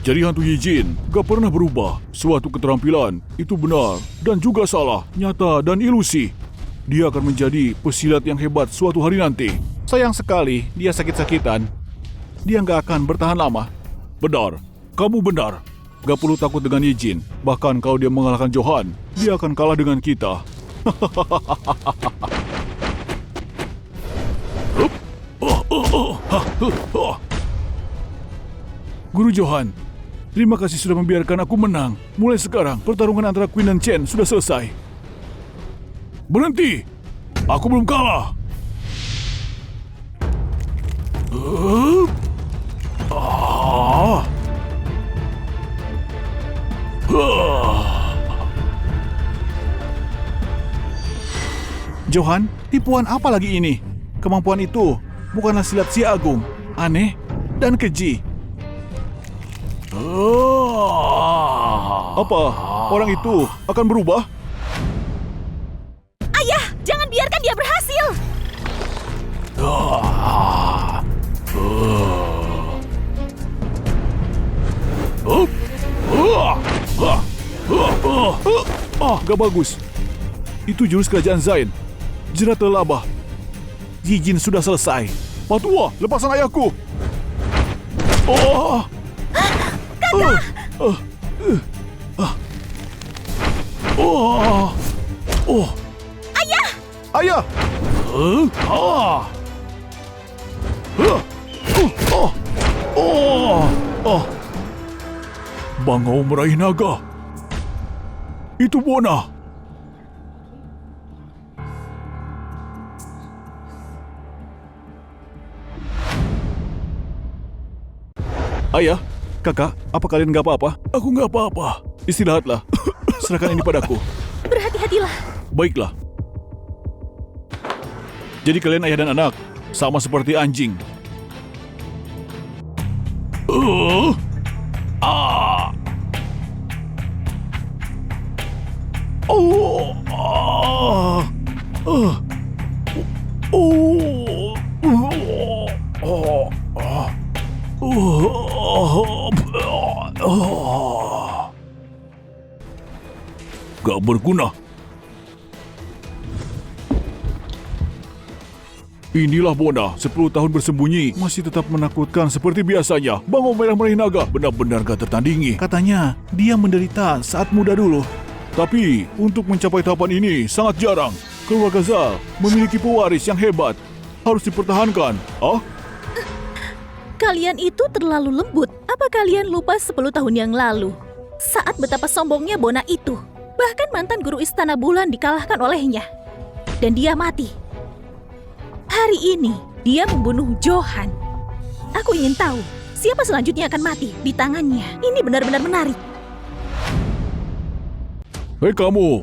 Jadi hantu Yijin gak pernah berubah. Suatu keterampilan itu benar dan juga salah, nyata dan ilusi. Dia akan menjadi pesilat yang hebat suatu hari nanti. Sayang sekali dia sakit-sakitan. Dia gak akan bertahan lama. Benar, kamu benar. Gak perlu takut dengan Yijin. Bahkan kalau dia mengalahkan Johan, dia akan kalah dengan kita. Guru Johan, terima kasih sudah membiarkan aku menang. Mulai sekarang, pertarungan antara Queen dan Chen sudah selesai. Berhenti! Aku belum kalah! Johan, tipuan apa lagi ini? Kemampuan itu bukanlah silat Si Agung. Aneh dan keji. Apa? Orang itu akan berubah? Ayah, jangan biarkan dia berhasil. Gak bagus. Itu jurus kerajaan Zain. Jerat lelabah. Yijin sudah selesai. Patua, lepaskan ayahku. Ayah! Ayah! Bangau meraih naga. Itu Bona. Ayah, kakak, apa kalian nggak apa-apa? Aku nggak apa-apa. Istirahatlah. Serahkan ini padaku. Berhati-hatilah. Baiklah. Jadi kalian ayah dan anak, sama seperti anjing. Ah. Oh. Ah. Oh. Oh. Oh. Gak berguna. Inilah Bona, 10 tahun bersembunyi, masih tetap menakutkan seperti biasanya. Bangau merah meraih naga, benar-benar gak tertandingi. Katanya, dia menderita saat muda dulu. Tapi, untuk mencapai tahapan ini sangat jarang. Keluarga Zal memiliki pewaris yang hebat. Harus dipertahankan. Ah? Kalian itu terlalu lembut. Apa kalian lupa 10 tahun yang lalu? Saat betapa sombongnya Bona itu. Bahkan mantan guru Istana Bulan dikalahkan olehnya. Dan dia mati. Hari ini, dia membunuh Johan. Aku ingin tahu, siapa selanjutnya akan mati di tangannya. Ini benar-benar menarik. Hei kamu,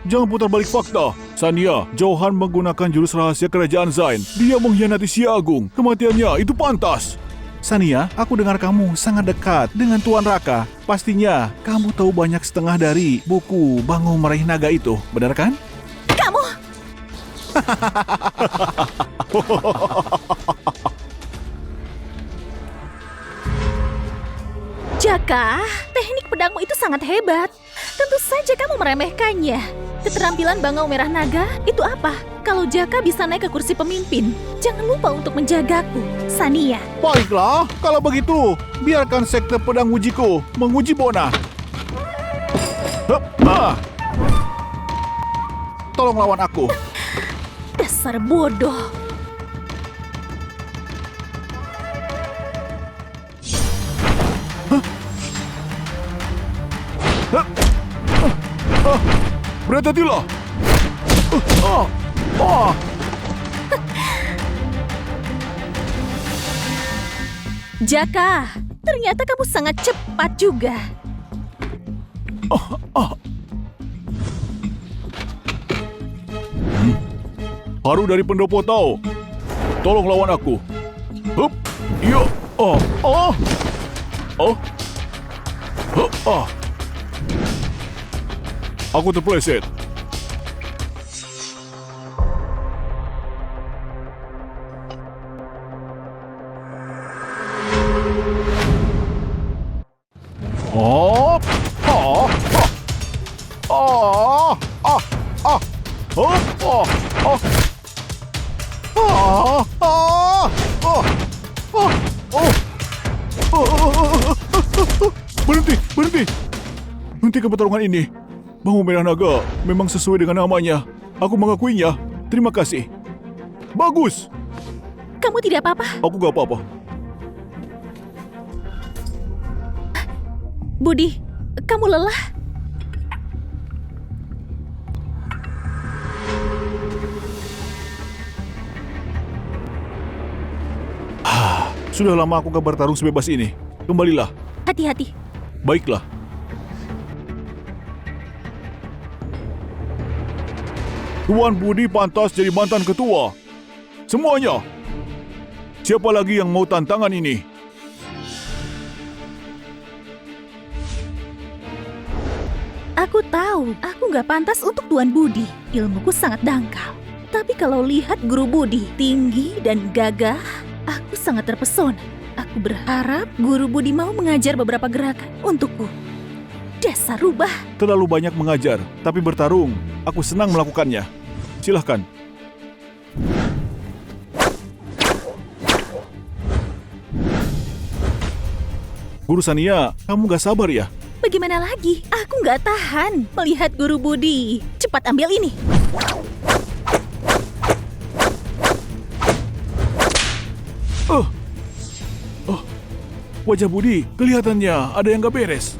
jangan putar balik fakta. Sania, Johan menggunakan jurus rahasia kerajaan Zain. Dia mengkhianati Si Agung. Kematiannya itu pantas. Sania, aku dengar kamu sangat dekat dengan Tuan Raka. Pastinya kamu tahu banyak setengah dari buku Bangau Meraih Naga itu, benar kan? Kamu! Jaka, teknik pedangmu itu sangat hebat. Tentu saja kamu meremehkannya. Keterampilan Bangau Merah Naga itu apa? Kalau Jaka bisa naik ke kursi pemimpin, jangan lupa untuk menjagaku, Sania. Baiklah, kalau begitu, biarkan sekte pedang ujiku menguji Bona. Hup, ah. Tolong lawan aku. Dasar bodoh. Berhati-hatilah. Jaka, ternyata kamu sangat cepat juga. Haru dari pendopo Tao. Tolong lawan aku. Hup, iya, Aku terpeleset. Berhenti. Hentikan pertarungan ini. Bangau Merah Naga memang sesuai dengan namanya. Aku mengakuinya. Terima kasih. Bagus. Kamu tidak apa-apa? Aku gak apa-apa. Budi, kamu lelah? Sudah lama aku gak bertarung sebebas ini. Kembalilah. Hati-hati. Baiklah. Tuan Budi pantas jadi mantan ketua. Semuanya. Siapa lagi yang mau tantangan ini? Aku tahu, aku nggak pantas untuk Tuan Budi. Ilmuku sangat dangkal. Tapi kalau lihat Guru Budi tinggi dan gagah, aku sangat terpesona. Aku berharap Guru Budi mau mengajar beberapa gerakan untukku. Dasar rubah. Terlalu banyak mengajar, tapi bertarung. Aku senang melakukannya. Silahkan. Guru Sania, kamu gak sabar ya? Bagaimana lagi? Aku nggak tahan melihat Guru Budi. Cepat ambil ini. Wajah Budi kelihatannya ada yang gak beres.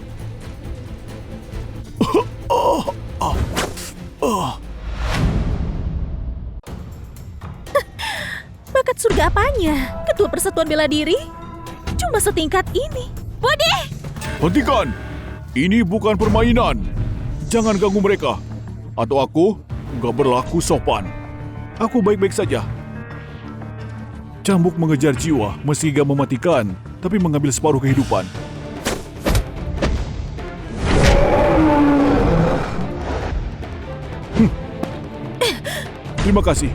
Bakat surga apanya? Ketua Persatuan Bela Diri? cuma setingkat ini. Budi! Hentikan! Ini bukan permainan. Jangan ganggu mereka. Atau aku nggak berlaku sopan. Aku baik-baik saja. Cambuk mengejar jiwa meski gak mematikan, tapi mengambil separuh kehidupan. Terima kasih.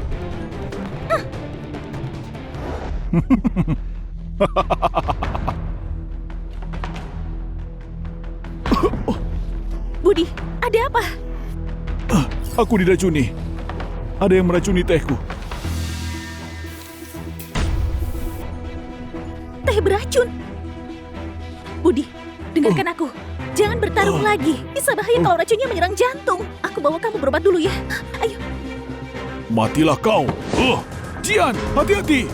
Budi, ada apa? Aku diracuni. Ada yang meracuni tehku. Teh beracun. Budi, dengarkan aku. Jangan bertarung lagi. Bisa bahaya kalau racunnya menyerang jantung. Aku bawa kamu berobat dulu ya. Ayo. Matilah kau. Jian, hati-hati.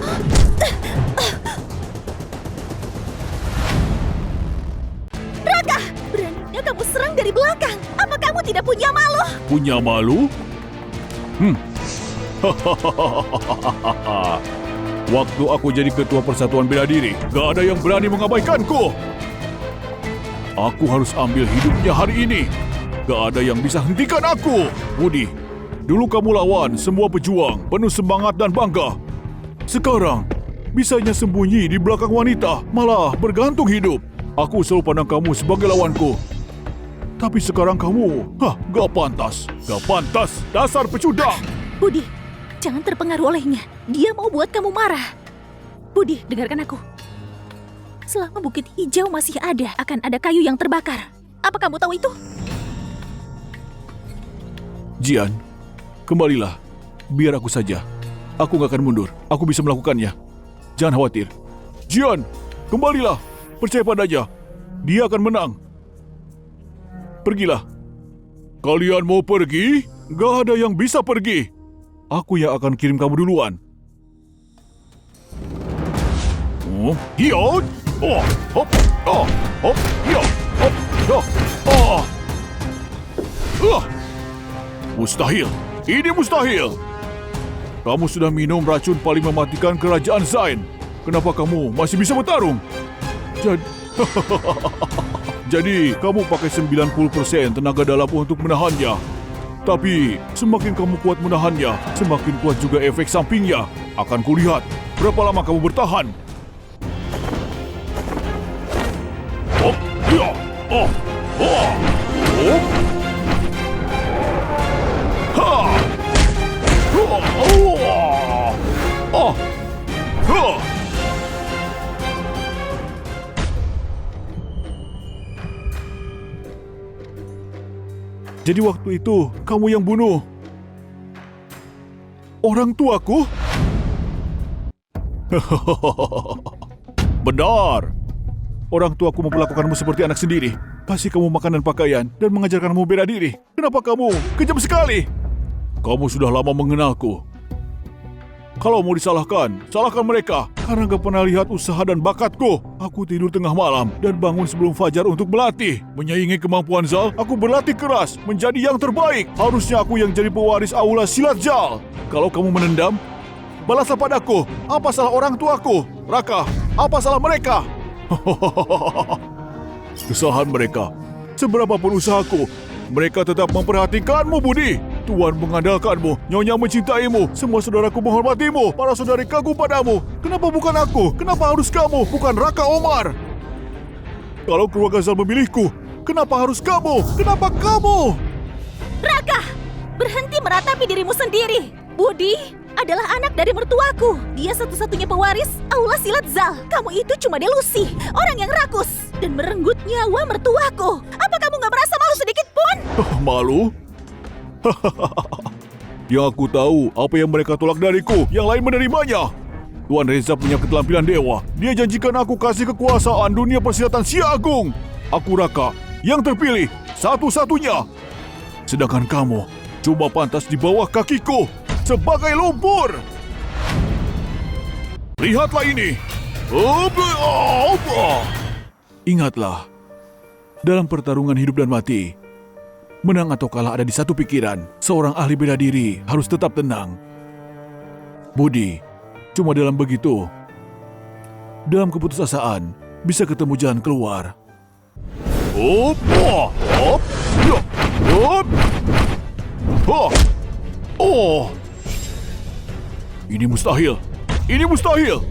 Raka, beraninya kamu serang dari belakang. Apa kamu tidak punya malu? Punya malu? Waktu aku jadi ketua Persatuan Bela Diri, gak ada yang berani mengabaikanku. Aku harus ambil hidupnya hari ini. Gak ada yang bisa hentikan aku. Budi, dulu kamu lawan semua pejuang, penuh semangat dan bangga. Sekarang, bisanya sembunyi di belakang wanita, malah bergantung hidup. Aku selalu pandang kamu sebagai lawanku. Tapi sekarang kamu, gak pantas. Gak pantas, dasar pecundang. Budi, jangan terpengaruh olehnya. Dia mau buat kamu marah. Budi, dengarkan aku. Selama Bukit Hijau masih ada, akan ada kayu yang terbakar. Apa kamu tahu itu? Jian, kembalilah. Biar aku saja. Aku gak akan mundur. Aku bisa melakukannya. Jangan khawatir. Jian, kembalilah. Percaya padanya. Dia akan menang. Pergilah. Kalian mau pergi? Gak ada yang bisa pergi. Aku yang akan kirim kamu duluan. Hiot! Hop! Hop! Hiot! Hop! Mustahil! Ini mustahil! Kamu sudah minum racun paling mematikan kerajaan Zain. Kenapa kamu masih bisa bertarung? Jadi kamu pakai 90% tenaga dalam untuk menahannya. Tapi semakin kamu kuat menahannya, semakin kuat juga efek sampingnya. Akan kulihat berapa lama kamu bertahan. Hop! Ya! Oh! Oh! Oh! Ha! Oh! Oh! Oh! Jadi waktu itu kamu yang bunuh orang tuaku? Benar. Orang tuaku memperlakukanmu seperti anak sendiri. Kasih kamu makan dan pakaian dan mengajarkanmu bela diri. Kenapa kamu kejam sekali? Kamu sudah lama mengenalku. Kalau mau disalahkan, salahkan mereka. Karena gak pernah lihat usaha dan bakatku. Aku tidur tengah malam dan bangun sebelum fajar untuk berlatih. Menyaingi kemampuan Zal, aku berlatih keras menjadi yang terbaik. Harusnya aku yang jadi pewaris aula silat Zal. Kalau kamu menendam, balaslah padaku. Apa salah orang tuaku? Raka, apa salah mereka? Kesalahan mereka. Seberapapun usahaku, mereka tetap memperhatikanmu, Budi. Tuan mengandalkanmu, Nyonya mencintaimu, semua saudaraku menghormatimu, para saudari kagum padamu. Kenapa bukan aku? Kenapa harus kamu, bukan Raka Omar? Kalau keluarga Zal memilihku, kenapa harus kamu? Kenapa kamu? Raka, berhenti meratapi dirimu sendiri. Budi adalah anak dari mertuaku. Dia satu-satunya pewaris aula silat Zal. Kamu itu cuma delusi, orang yang rakus dan merenggut nyawa mertuaku. Apa kamu gak merasa malu sedikit pun? Malu? Yang aku tahu apa yang mereka tolak dariku, yang lain menerimanya. Tuan Reza punya keterampilan dewa. Dia janjikan aku kasih kekuasaan dunia persilatan Sia Agung. Aku Raka, yang terpilih, satu-satunya. Sedangkan kamu cuma pantas di bawah kakiku sebagai lumpur. Lihatlah ini. Ingatlah, dalam pertarungan hidup dan mati, menang atau kalah ada di satu pikiran. Seorang ahli bela diri harus tetap tenang. Budi, cuma dalam begitu dalam keputusasaan bisa ketemu jalan keluar. Hop, hop, hop, ya, hop, hop, oh. Ini mustahil. Ini mustahil.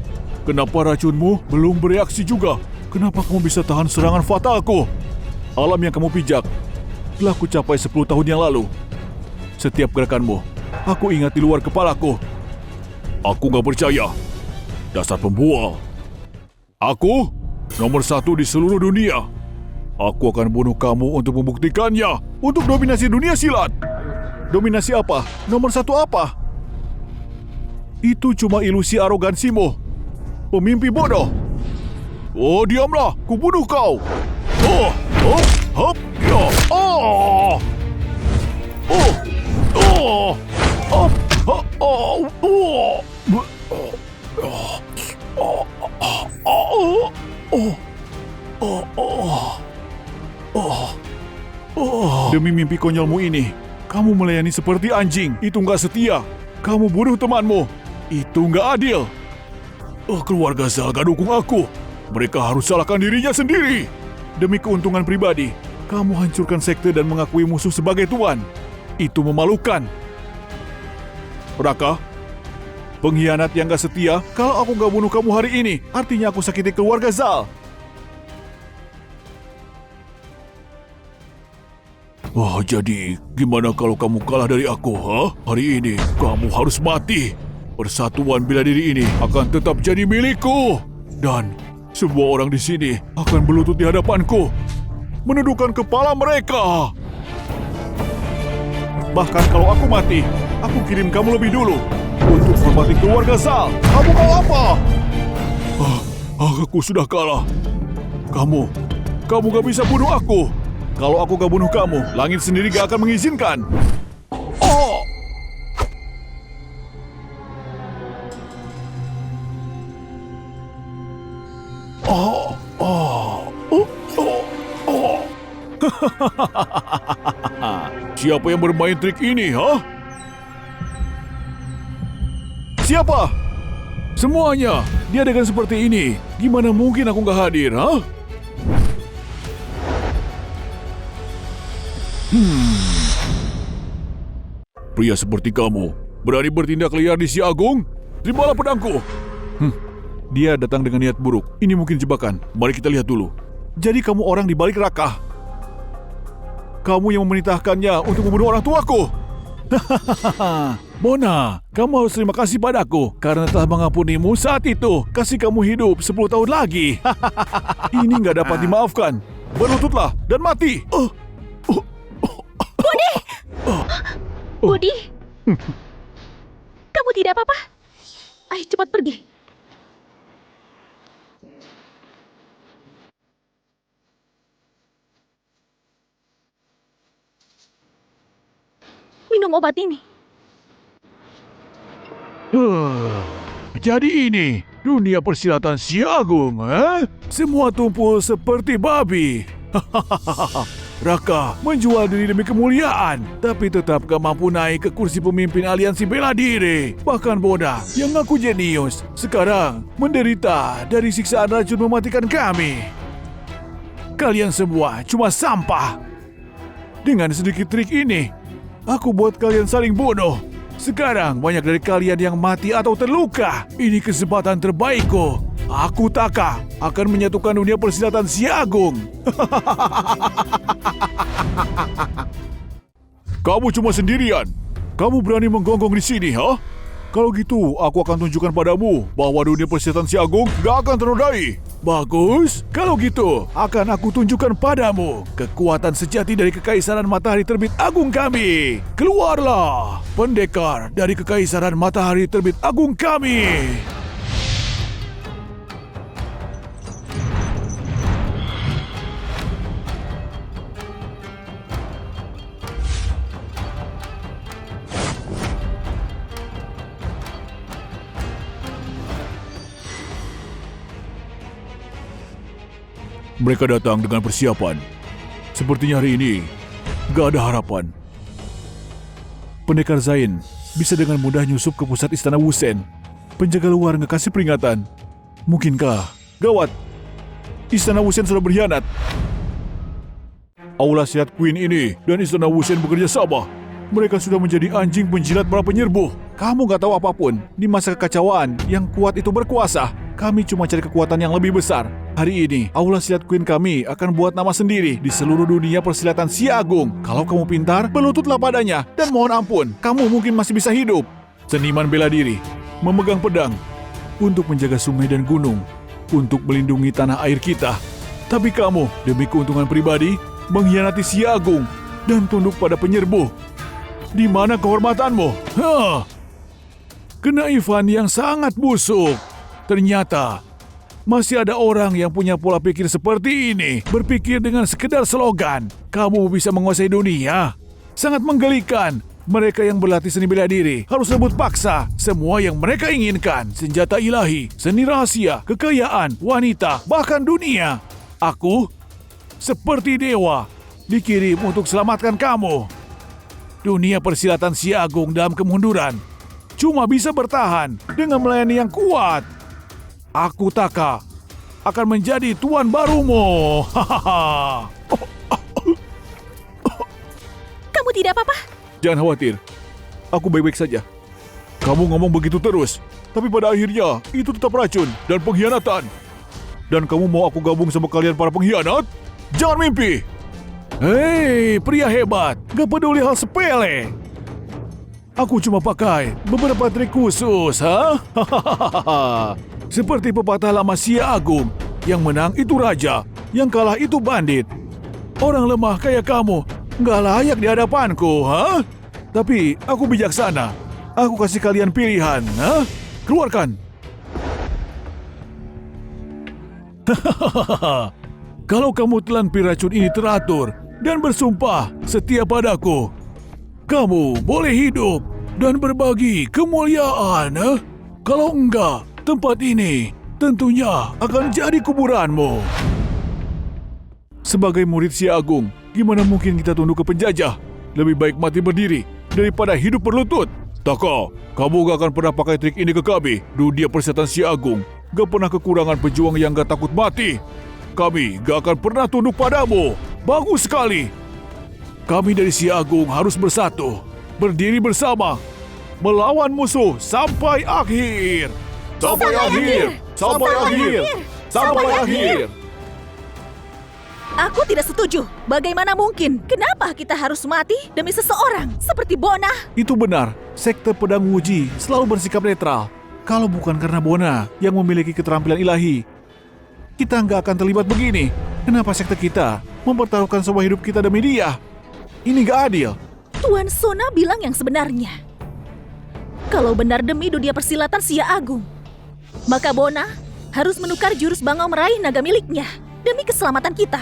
Kenapa racunmu belum bereaksi juga? Kenapa kamu bisa tahan serangan fatalku? Alam yang kamu pijak telah kucapai 10 tahun yang lalu. Setiap gerakanmu, aku ingat di luar kepalaku. Aku gak percaya. Dasar pembual. Aku nomor 1 di seluruh dunia. Aku akan bunuh kamu untuk membuktikannya. Untuk dominasi dunia silat. Dominasi apa? Nomor 1 apa? Itu cuma ilusi arogansimu. Pemimpi bodoh. Oh, diamlah. Kubunuh kau. Oh, hop, hop, ya. Oh. Oh. Oh. Hop, hop, oh. Oh. Demi mimpi konyolmu ini, kamu melayani seperti anjing. Itu nggak setia. Kamu bunuh temanmu. Itu nggak adil. Keluarga Zal gak dukung aku. Mereka harus salahkan dirinya sendiri. Demi keuntungan pribadi, kamu hancurkan sekte dan mengakui musuh sebagai tuan. Itu memalukan. Raka, pengkhianat yang gak setia. Kalau aku gak bunuh kamu hari ini, artinya aku sakiti keluarga Zal. Wah, jadi gimana kalau kamu kalah dari aku, ha? Hari ini kamu harus mati. Persatuan bela diri ini akan tetap jadi milikku. Dan semua orang di sini akan berlutut di hadapanku, menundukkan kepala mereka. Bahkan kalau aku mati, aku kirim kamu lebih dulu untuk hormati keluarga Zal. Kamu mau apa? Aku sudah kalah. Kamu gak bisa bunuh aku. Kalau aku gak bunuh kamu, langit sendiri gak akan mengizinkan. Oh! Oh! Oh! Oh! Oh! Oh! Siapa yang bermain trik ini, ha? Siapa? Semuanya. Dia dengan seperti ini. Gimana mungkin aku gak hadir, ha? Pria seperti kamu berani bertindak liar di Si Agung? Terimalah pedangku. Dia datang dengan niat buruk. Ini mungkin jebakan. Mari kita lihat dulu. Jadi kamu orang di balik Raka. Kamu yang memerintahkannya untuk membunuh orang tuaku. Mona, kamu harus terima kasih padaku karena telah mengampunimu saat itu. Kasih kamu hidup 10 tahun lagi. Ini nggak dapat dimaafkan. Berlututlah dan mati. Budi, kamu tidak apa-apa? Ayo cepat pergi. Minum obat ini. Jadi ini dunia persilatan Si Agung, eh? Semua tumpul seperti babi. Raka menjual diri demi kemuliaan, tapi tetap gak mampu naik ke kursi pemimpin aliansi bela diri. Bahkan Boda yang ngaku jenius sekarang menderita dari siksaan racun mematikan kami. Kalian semua cuma sampah. Dengan sedikit trik ini, aku buat kalian saling bunuh. Sekarang banyak dari kalian yang mati atau terluka. Ini kesempatan terbaikku. Aku Taka akan menyatukan dunia persilatan Si Agung. Kamu cuma sendirian. Kamu berani menggonggong di sini, ha? Kalau gitu, aku akan tunjukkan padamu bahwa dunia persilatan Si Agung gak akan ternodai. Bagus. Kalau gitu, akan aku tunjukkan padamu kekuatan sejati dari Kekaisaran Matahari Terbit Agung kami. Keluarlah, pendekar dari Kekaisaran Matahari Terbit Agung kami. Mereka datang dengan persiapan. Sepertinya hari ini gak ada harapan. Pendekar Zain bisa dengan mudah nyusup ke pusat istana Wusen. Penjaga luar ngekasih peringatan. Mungkinkah Gawat, Istana Wuxian sudah berkhianat. Aula Silat Queen ini dan Istana Wuxian bekerja sama. Mereka sudah menjadi anjing penjilat para penyerbuh. Kamu gak tahu apapun. Di masa kekacauan, yang kuat itu berkuasa. Kami cuma cari kekuatan yang lebih besar. Hari ini, Aula Silat Queen kami akan buat nama sendiri di seluruh dunia persilatan Xia Agung. Kalau kamu pintar, berlututlah padanya. Dan mohon ampun, kamu mungkin masih bisa hidup. Seniman bela diri, memegang pedang, untuk menjaga sungai dan gunung, untuk melindungi tanah air kita. Tapi kamu, demi keuntungan pribadi, mengkhianati Xia Agung dan tunduk pada penyerbuh. Di mana kehormatanmu? Kenaifan yang sangat busuk. Ternyata masih ada orang yang punya pola pikir seperti ini. Berpikir dengan sekedar slogan, kamu bisa menguasai dunia. Sangat menggelikan. Mereka yang berlatih seni bela diri harus rebut paksa semua yang mereka inginkan. Senjata ilahi, seni rahasia, kekayaan, wanita, bahkan dunia. Aku, seperti dewa, dikirim untuk selamatkan kamu. Dunia persilatan Xia Agung dalam kemunduran cuma bisa bertahan dengan melayani yang kuat. Aku Taka akan menjadi tuan barumu. Kamu tidak apa-apa? Jangan khawatir, aku baik-baik saja. Kamu ngomong begitu terus, tapi pada akhirnya itu tetap racun dan pengkhianatan. Dan kamu mau aku gabung sama kalian para pengkhianat? Jangan mimpi! Hei, pria hebat, gak peduli hal sepele. Aku cuma pakai beberapa trik khusus, Seperti pepatah lama Xia Agung, yang menang itu raja, yang kalah itu bandit. Orang lemah kayak kamu gak layak di hadapanku, Tapi aku bijaksana. Aku kasih kalian pilihan, Keluarkan. Kalau kamu telan pil racun ini teratur dan bersumpah setia padaku, kamu boleh hidup dan berbagi kemuliaan. Kalau enggak, tempat ini tentunya akan jadi kuburanmu. Sebagai murid Xia Agung, gimana mungkin kita tunduk ke penjajah? Lebih baik mati berdiri daripada hidup berlutut. Taka, kamu gak akan pernah pakai trik ini ke kami. Dunia persilatan Xia Agung gak pernah kekurangan pejuang yang gak takut mati. Kami gak akan pernah tunduk padamu. Bagus sekali. Kami dari Xia Agung harus bersatu, berdiri bersama, melawan musuh sampai akhir. Sampai akhir. Sampai akhir. Sampai akhir. Aku tidak setuju. Bagaimana mungkin? Kenapa kita harus mati demi seseorang seperti Bona? Itu benar. Sekte Pedang Wuji selalu bersikap netral. Kalau bukan karena Bona yang memiliki keterampilan ilahi, kita nggak akan terlibat begini. Kenapa sekte kita mempertaruhkan semua hidup kita demi dia? Ini nggak adil. Tuan Sona bilang yang sebenarnya. Kalau benar demi dunia persilatan Xia Agung, maka Bona harus menukar jurus bangau meraih naga miliknya demi keselamatan kita.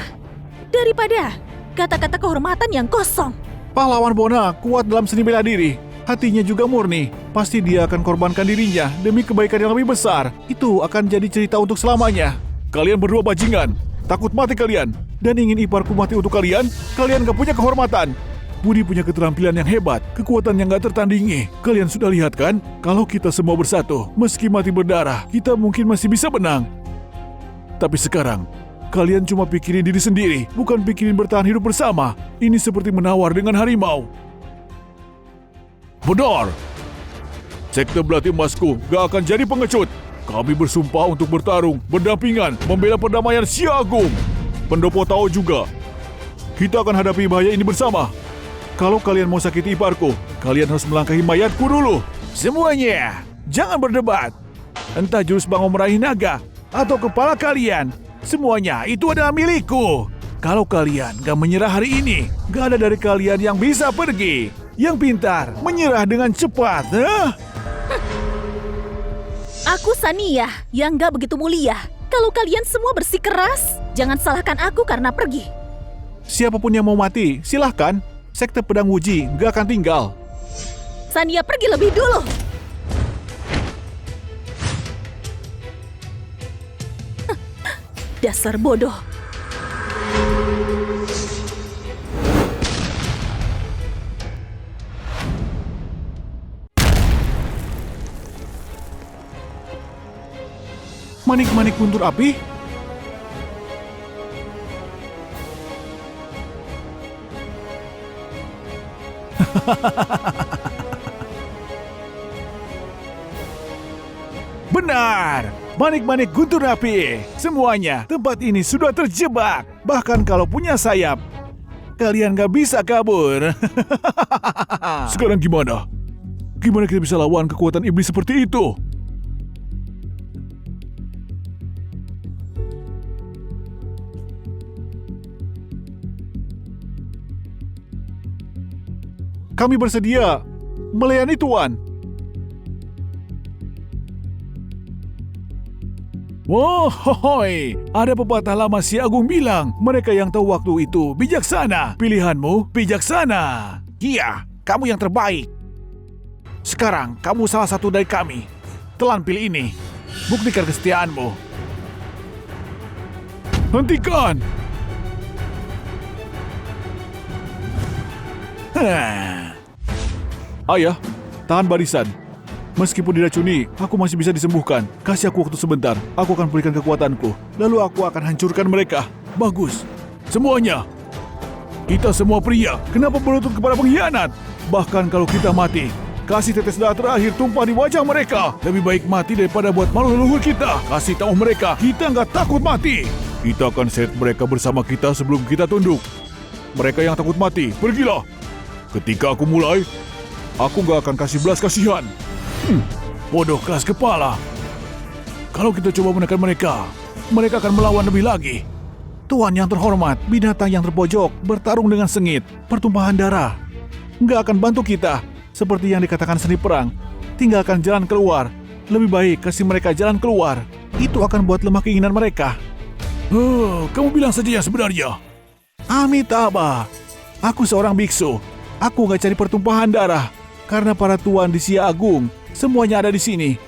Daripada kata-kata kehormatan yang kosong. Pahlawan Bona kuat dalam seni bela diri. Hatinya juga murni. Pasti dia akan korbankan dirinya demi kebaikan yang lebih besar. Itu akan jadi cerita untuk selamanya. Kalian berdua bajingan. Takut mati kalian. Dan ingin iparku mati untuk kalian. Kalian gak punya kehormatan. Budi punya keterampilan yang hebat. Kekuatan yang gak tertandingi. Kalian sudah lihat kan? Kalau kita semua bersatu, meski mati berdarah, kita mungkin masih bisa menang. Tapi sekarang, kalian cuma pikirin diri sendiri, bukan pikirin bertahan hidup bersama. Ini seperti menawar dengan harimau. Benar. Sekte Belati Emasku gak akan jadi pengecut. Kami bersumpah untuk bertarung, berdampingan, membela perdamaian Xia Agung. Pendopo tahu juga, kita akan hadapi bahaya ini bersama. Kalau kalian mau sakiti iparku, kalian harus melangkahi mayatku dulu. Semuanya, jangan berdebat. Entah jurus bangau meraih naga, atau kepala kalian, semuanya itu adalah milikku. Kalau kalian gak menyerah hari ini, gak ada dari kalian yang bisa pergi. Yang pintar, menyerah dengan cepat. Aku Sania yang gak begitu mulia. Kalau kalian semua bersikeras, jangan salahkan aku karena pergi. Siapapun yang mau mati, silahkan. Sekte Pedang Wuji gak akan tinggal. Sania pergi lebih dulu. Dasar bodoh. Manik-manik guntur api? Benar! Manik-manik guntur api. Semuanya, tempat ini sudah terjebak. Bahkan kalau punya sayap, kalian gak bisa kabur. Sekarang gimana? Gimana kita bisa lawan kekuatan iblis seperti itu? Kami bersedia melayani Tuan. Wohoy, ada pepatah lama si Agung bilang, mereka yang tahu waktu itu bijaksana. Pilihanmu bijaksana. Iya, kamu yang terbaik. Sekarang kamu salah satu dari kami. Telan pil ini. Buktikan kesetiaanmu. Hentikan! Ayah, tahan barisan. Meskipun diracuni, aku masih bisa disembuhkan. Kasih aku waktu sebentar, aku akan pulihkan kekuatanku. Lalu aku akan hancurkan mereka. Bagus. Semuanya. Kita semua pria, kenapa berlutut kepada pengkhianat? Bahkan kalau kita mati, kasih tetes darah terakhir tumpah di wajah mereka. Lebih baik mati daripada buat malu leluhur kita. Kasih tahu mereka, kita nggak takut mati. Kita akan seret mereka bersama kita sebelum kita tunduk. Mereka yang takut mati, pergilah. Ketika aku mulai, aku nggak akan kasih belas kasihan. Bodoh keras kepala. Kalau kita coba menekan mereka, mereka akan melawan lebih lagi. Tuan yang terhormat, binatang yang terpojok, bertarung dengan sengit, pertumpahan darah. Nggak akan bantu kita. Seperti yang dikatakan seni perang, tinggalkan jalan keluar. Lebih baik kasih mereka jalan keluar. Itu akan buat lemah keinginan mereka. Kamu bilang saja yang sebenarnya. Amitabha, aku seorang biksu. Aku nggak cari pertumpahan darah. Karena para tuan di Sia Agung, semuanya ada di sini.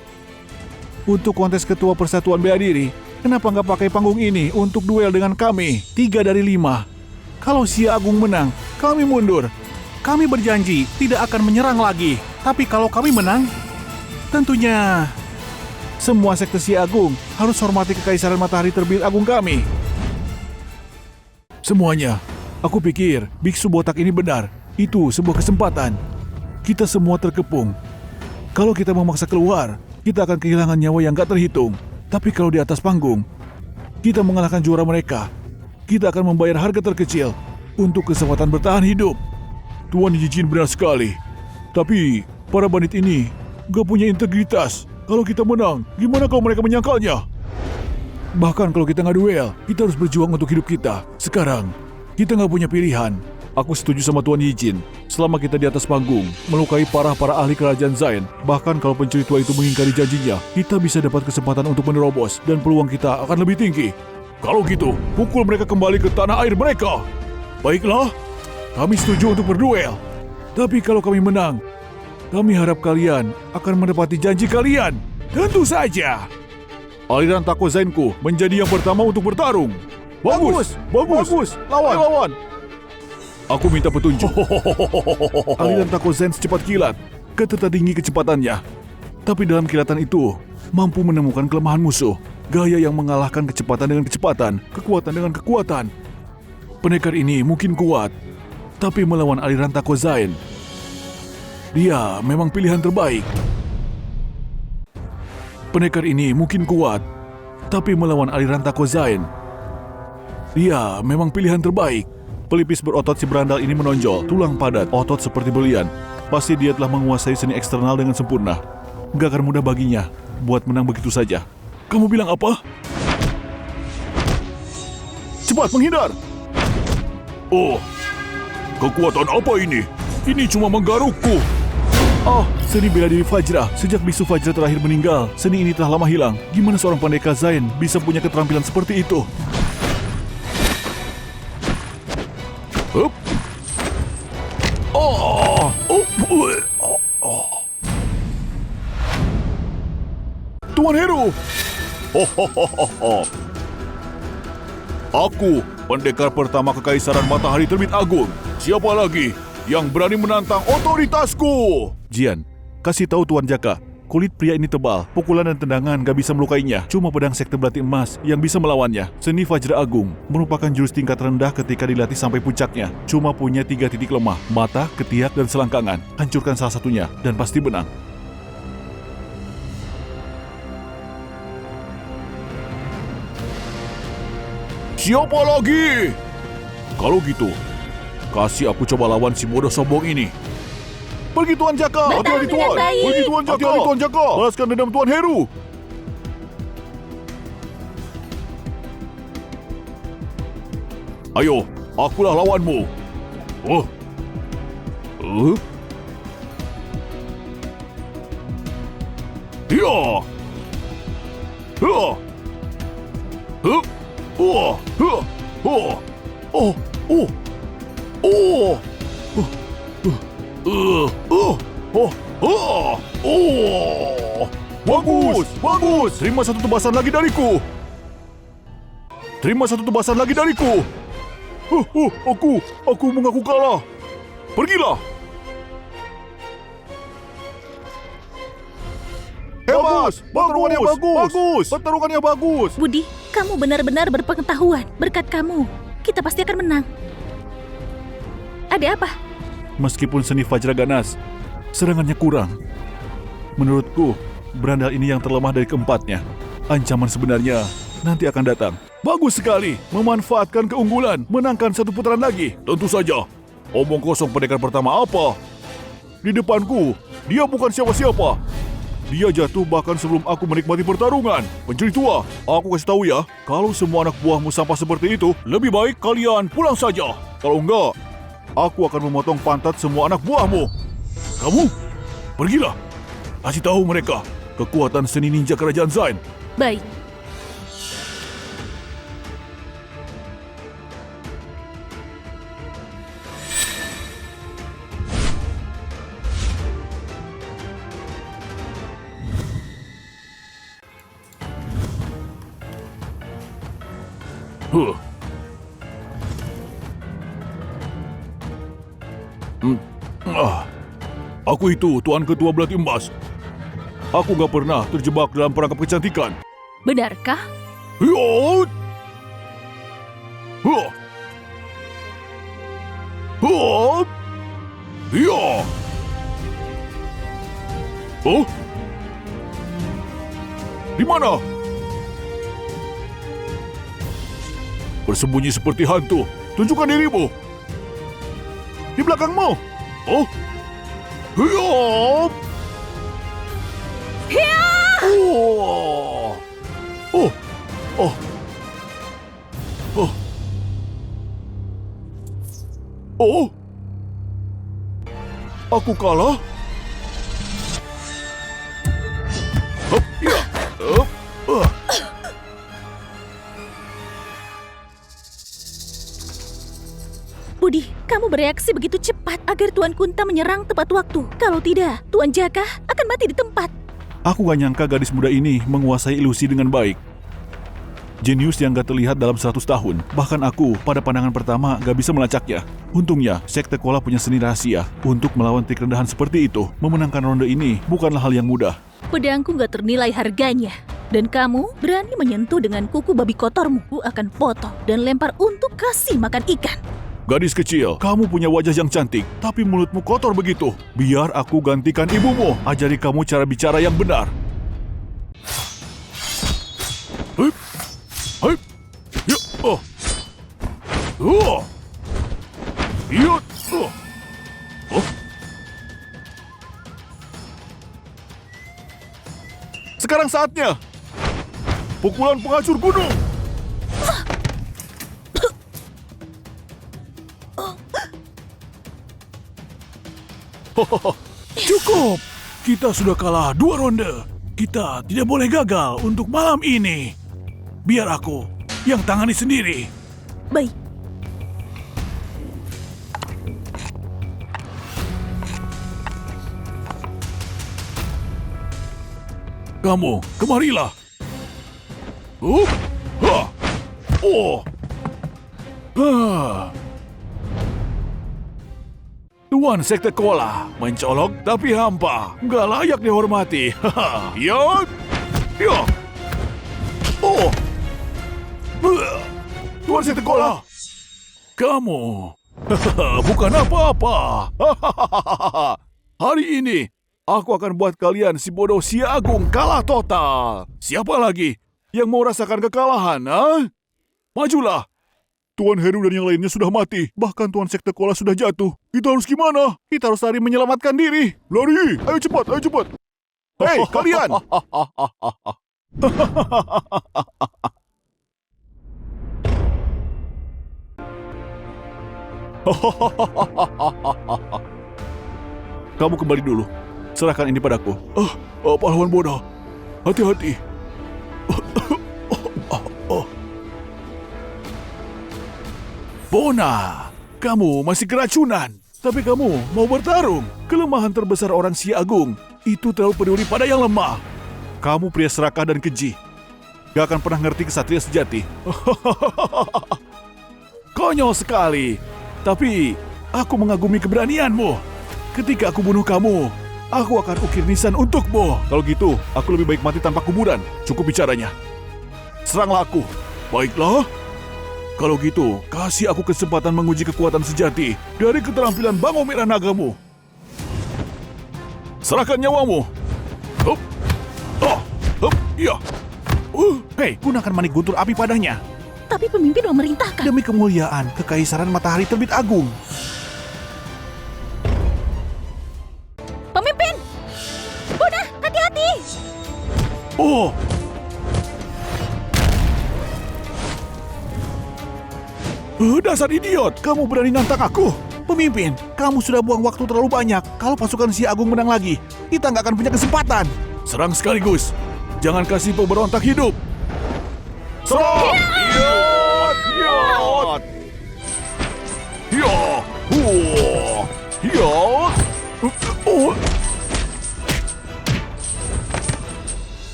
Untuk kontes ketua persatuan bela diri, kenapa nggak pakai panggung ini untuk duel dengan kami? 3 dari 5. Kalau Sia Agung menang, kami mundur. Kami berjanji tidak akan menyerang lagi. Tapi kalau kami menang, tentunya semua sekte Sia Agung harus hormati kekaisaran matahari terbit agung kami. Semuanya, aku pikir biksu botak ini benar. Itu sebuah kesempatan. Kita semua terkepung. Kalau kita memaksa keluar, kita akan kehilangan nyawa yang gak terhitung. Tapi kalau di atas panggung, kita mengalahkan juara mereka. Kita akan membayar harga terkecil untuk kesempatan bertahan hidup. Tuan Yijin benar sekali. Tapi para bandit ini gak punya integritas. Kalau kita menang, gimana kalau mereka menyangkalnya? Bahkan kalau kita gak duel, kita harus berjuang untuk hidup kita. Sekarang, kita gak punya pilihan. Aku setuju sama Tuan Yijin. Selama kita di atas panggung, melukai parah para ahli kerajaan Zain, bahkan kalau pencuri tua itu mengingkari janjinya, kita bisa dapat kesempatan untuk menerobos dan peluang kita akan lebih tinggi. Kalau gitu, pukul mereka kembali ke tanah air mereka. Baiklah, kami setuju untuk berduel. Tapi kalau kami menang, kami harap kalian akan menepati janji kalian. Tentu saja. Aliran Tako Zainku menjadi yang pertama untuk bertarung. Bagus. Lawan. Aku minta petunjuk. Aliran Tako Zen secepat kilat, ketertinggi kecepatannya. Tapi dalam kilatan itu, mampu menemukan kelemahan musuh. Gaya yang mengalahkan kecepatan dengan kecepatan, kekuatan dengan kekuatan. Pendekar ini mungkin kuat, tapi melawan aliran Tako Zen, dia memang pilihan terbaik. Pendekar ini mungkin kuat, tapi melawan aliran Tako Zen, dia memang pilihan terbaik. Pelipis berotot si berandal ini menonjol, tulang padat, otot seperti belian. Pasti dia telah menguasai seni eksternal dengan sempurna. Gak akan mudah baginya buat menang begitu saja. Kamu bilang apa? Cepat menghindar! Oh, kekuatan apa ini? Ini cuma menggarukku. Oh, seni bela diri Fajra. Sejak bisu Fajra terakhir meninggal, seni ini telah lama hilang. Gimana seorang pendekar Zain bisa punya keterampilan seperti itu? Hup. Tuan Heru. Aku, pendekar pertama Kekaisaran Matahari Terbit Agung. Siapa lagi yang berani menantang otoritasku? Jian, kasih tahu Tuan Jaka, Kulit pria ini tebal, pukulan dan tendangan gak bisa melukainya. Cuma pedang sekte belati emas yang bisa melawannya. Seni Vajra Agung merupakan jurus tingkat rendah ketika dilatih sampai puncaknya. Cuma punya 3 titik lemah, mata, ketiak, dan selangkangan. Hancurkan salah satunya dan pasti menang. Siapa lagi? Kalau gitu, kasih aku coba lawan si bodoh sombong ini. Pergi Tuan Jaka. Bertarung dengan baik. Pergi Tuan Jaka. Hati-hati Tuan Jaka. Balaskan dendam Tuan Heru. Ayo, akulah lawanmu. Ya. Bagus, bagus. Terima satu tebasan lagi dariku. Terima satu tebasan lagi dariku. Aku mengaku kalah. Pergilah. Hebat, pertarungannya bagus. Pertarungannya bagus. Budi, kamu benar-benar berpengetahuan. Berkat kamu, kita pasti akan menang. Ada apa? Meskipun seni Vajra ganas, serangannya kurang. Menurutku, berandal ini yang terlemah dari keempatnya. Ancaman sebenarnya nanti akan datang. Bagus sekali, memanfaatkan keunggulan, menangkan satu putaran lagi. Tentu saja. Omong kosong pendekar pertama apa? Di depanku, dia bukan siapa-siapa. Dia jatuh bahkan sebelum aku menikmati pertarungan. Pencuri tua, aku kasih tahu ya, kalau semua anak buahmu sampah seperti itu, lebih baik kalian pulang saja. Kalau enggak, aku akan memotong pantat semua anak buahmu. Kamu, pergilah. Kasih tahu mereka kekuatan seni ninja kerajaan Zain. Baik. Aku itu Tuan Ketua Belati Emas. Aku gak pernah terjebak dalam perangkap kecantikan. Benarkah? Yot! Hop! Ya! Oh? Di mana? Bersembunyi seperti hantu. Tunjukkan dirimu. Di belakangmu. Oh? Hop! Oh! Oh! Oh! Oh! Oh! Aku kalah? Hop! Ya! Hop! Budi, kamu bereaksi begitu cepat agar Tuan Kunta menyerang tepat waktu. Kalau tidak, Tuan Jaka akan mati di tempat. Aku gak nyangka gadis muda ini menguasai ilusi dengan baik. Jenius yang gak terlihat dalam 100 tahun. Bahkan aku pada pandangan pertama gak bisa melacaknya. Untungnya, Sekte Kola punya seni rahasia untuk melawan trik rendahan seperti itu. Memenangkan ronde ini bukanlah hal yang mudah. Pedangku gak ternilai harganya. Dan kamu berani menyentuh dengan kuku babi kotormu. Ku akan potong dan lempar untuk kasih makan ikan. Gadis kecil, kamu punya wajah yang cantik, tapi mulutmu kotor begitu. Biar aku gantikan ibumu, ajari kamu cara bicara yang benar. Hup, hup, ya, ya, Sekarang saatnya. Pukulan penghancur gunung. Cukup. Kita sudah kalah 2 ronde. Kita tidak boleh gagal untuk malam ini. Biar aku yang tangani sendiri. Baik. Kamu, kemarilah. Ha. Oh. Ha. Tuan Sekte Kola, mencolok tapi hampa, nggak layak dihormati. Haha, ya, ya. Oh, Tuan Sekte Kola, kamu bukan apa-apa. Hari ini aku akan buat kalian si bodoh si agung kalah total. Siapa lagi yang mau rasakan kekalahan? Majulah. Tuan Heru dan yang lainnya sudah mati. Bahkan Tuan Sekte Kola sudah jatuh. Kita harus gimana? Kita harus lari menyelamatkan diri. Lari! Ayo cepat, ayo cepat. Hei, kalian! Kamu kembali dulu. Serahkan ini padaku. Pahlawan bodoh. Hati-hati. Bona, kamu masih keracunan. Tapi kamu mau bertarung. Kelemahan terbesar orang Si Agung itu terlalu peduli pada yang lemah. Kamu pria serakah dan keji. Gak akan pernah ngerti kesatria sejati. Konyol sekali. Tapi aku mengagumi keberanianmu. Ketika aku bunuh kamu, aku akan ukir nisan untukmu. Kalau gitu, aku lebih baik mati tanpa kuburan. Cukup bicaranya. Seranglah aku. Baiklah. Kalau gitu, kasih aku kesempatan menguji kekuatan sejati dari keterampilan Bango Merah Nagamu. Serahkan nyawamu. Hup. Hup. Ya. Hei, gunakan manik guntur api padanya. Tapi pemimpin memerintahkan. Demi kemuliaan Kekaisaran Matahari Terbit Agung. Pemimpin! Bunda, hati-hati! Oh! Dasar idiot! Kamu berani nantang aku? Pemimpin, kamu sudah buang waktu terlalu banyak. Kalau pasukan Si Agung menang lagi, kita nggak akan punya kesempatan. Serang sekaligus. Jangan kasih pemberontak hidup. Serang! Hiat! Hiat! Hiat! Hiat!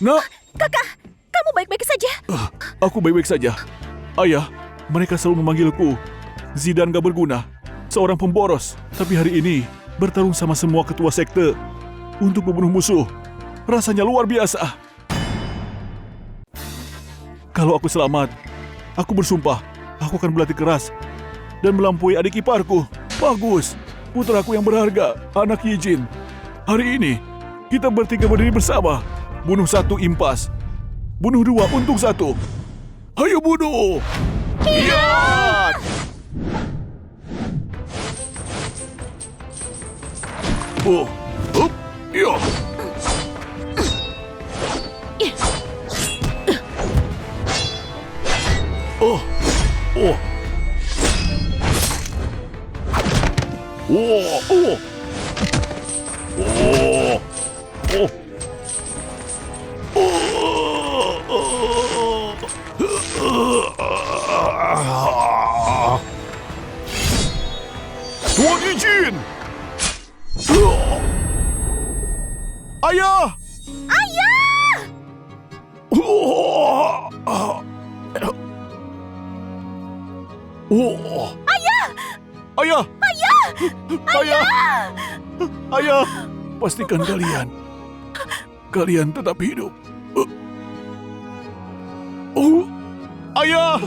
Nak! Kakak, kamu baik-baik saja? Aku baik-baik saja. Ayah, mereka selalu memanggilku Zidan gak berguna, seorang pemboros. Tapi hari ini bertarung sama semua ketua sekte untuk membunuh musuh. Rasanya luar biasa. Kalau aku selamat, aku bersumpah aku akan berlatih keras dan melampaui adik iparku. Bagus, putraku yang berharga, anak Yijin. Hari ini kita bertiga berdiri bersama. Bunuh satu impas, bunuh dua untung satu. Ayo bunuh! Iya! Oh, up, iya. Oh, oh. Oh, oh. Oh, oh. Tuan Yijin! Ayah! Ayah! Ayah! Ayah! Ayah! Ayah! Pastikan kalian tetap hidup. Ayah!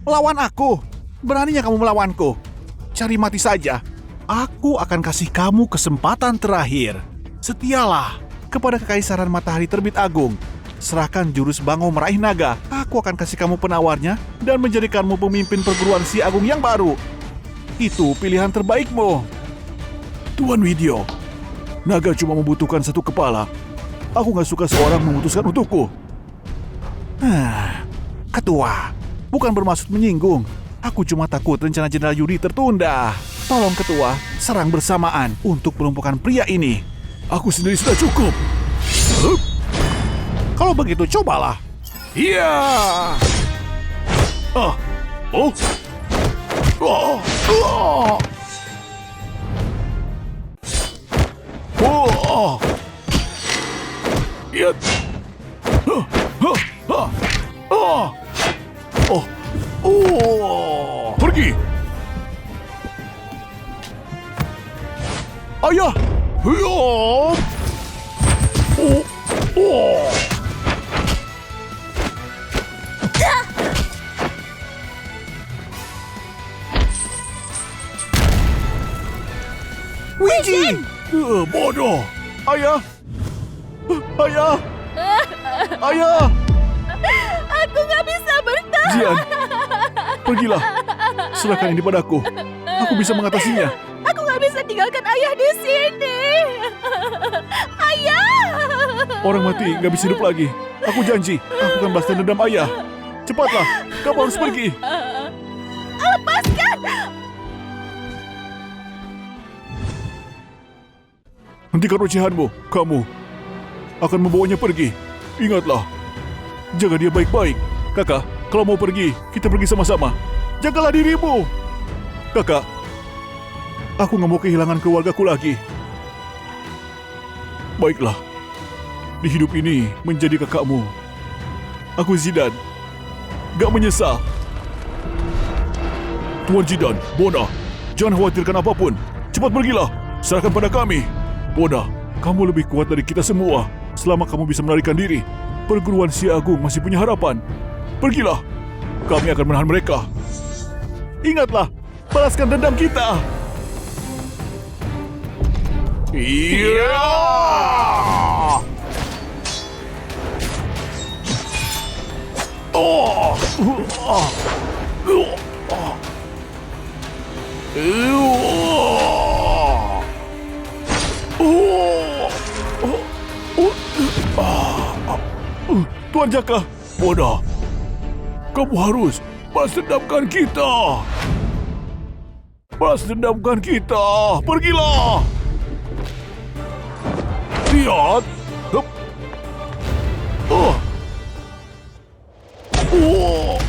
Lawan aku? Beraninya kamu melawanku? Cari mati saja. Aku akan kasih kamu kesempatan terakhir. Setialah kepada Kekaisaran Matahari Terbit Agung. Serahkan jurus Bango Meraih Naga. Aku akan kasih kamu penawarnya dan menjadikanmu pemimpin perguruan Si Agung yang baru. Itu pilihan terbaikmu. Tuan Widyo, naga cuma membutuhkan satu kepala. Aku gak suka seorang memutuskan untukku. Ketua, bukan bermaksud menyinggung. Aku cuma takut rencana Jenderal Yuri tertunda. Tolong Ketua, serang bersamaan untuk melumpuhkan pria ini. Aku sendiri sudah cukup. Kalau Kalau begitu, cobalah. Iya. Oh. Oh. Oh. Oh. Oh. Ya. Oh. Oh. Oh. Oh. Pergi. Ayah. Ya. Oh. Oh. Wijin! Bodoh. Ayah. Ayah. Ayah. Aku nggak bisa bertahan. Jian. Pergilah. Serahkan ini padaku. Aku bisa mengatasinya. Aku nggak bisa tinggalkan ayah di sini. Ayah. Orang mati nggak bisa hidup lagi. Aku janji, aku akan balaskan dendam ayah. Cepatlah, kamu harus pergi. Lepaskan. Hentikan ocehanmu, kamu akan membawanya pergi. Ingatlah, jaga dia baik-baik. Kakak, kalau mau pergi, kita pergi sama-sama. Jagalah dirimu. Kakak, aku nggak mau kehilangan keluargaku lagi. Baiklah, di hidup ini menjadi kakakmu. Aku Zidan, gak menyesal. Tuan Zidan, Bona, jangan khawatirkan apapun. Cepat pergilah, serahkan pada kami. Bona, kamu lebih kuat dari kita semua. Selama kamu bisa melarikan diri, perguruan Si Agung masih punya harapan. Pergilah, kami akan menahan mereka. Ingatlah, balaskan dendam kita. Iya. Oh. Tuan Jaka, Bona, kamu harus balas dendamkan kita. Balas dendamkan kita. Pergilah. Lihat. Hup. Oh. Oh.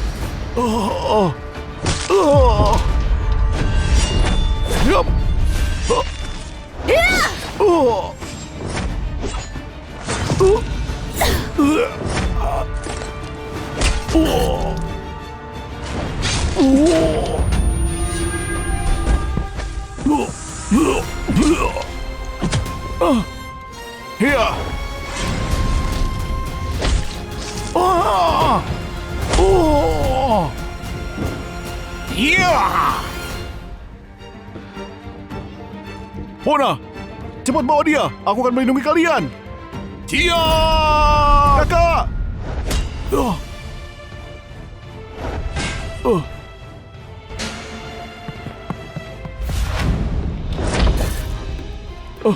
Oh. Oh. Yap. Oh. Oh. Oh. Here. Oh. Oh. Yeah. Bona, cepat bawa dia. Aku akan melindungi kalian. Cia! Kakak! Oh. Oh. Oh.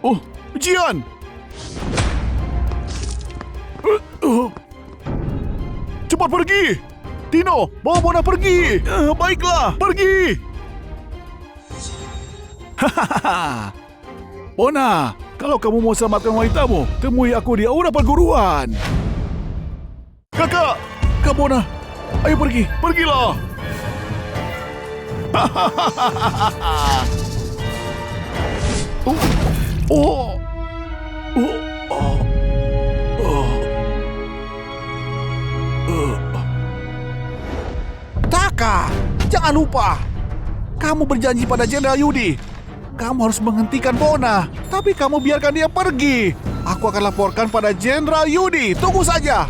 Oh, Jian! Cepat pergi! Tino, bawa Bona pergi! Baiklah, pergi! Hahaha! Bona, kalau kamu mau selamatkan wanitamu, temui aku di aula perguruan. Kakak, Kak Bona, ayo pergi, pergilah. Hahaha. Oh. Oh. Oh. Oh. Taka, jangan lupa. Kamu berjanji pada Jenderal Yudi. Kamu harus menghentikan Bona, tapi kamu biarkan dia pergi. Aku akan laporkan pada Jenderal Yudi. Tunggu saja.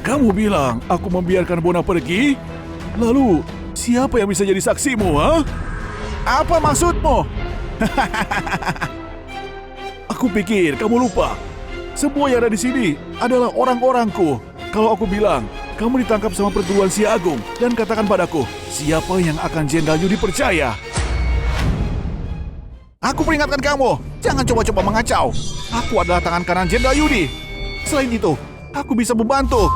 Kamu bilang aku membiarkan Bona pergi? Lalu, siapa yang bisa jadi saksimu, ha? Apa maksudmu? Aku pikir kamu lupa. Semua yang ada di sini adalah orang-orangku. Kalau aku bilang, kamu ditangkap sama perguruan Si Agung dan katakan padaku, siapa yang akan Jenderal Yudi percaya? Aku peringatkan kamu, jangan coba-coba mengacau. Aku adalah tangan kanan Jenderal Yudi. Selain itu, aku bisa membantu.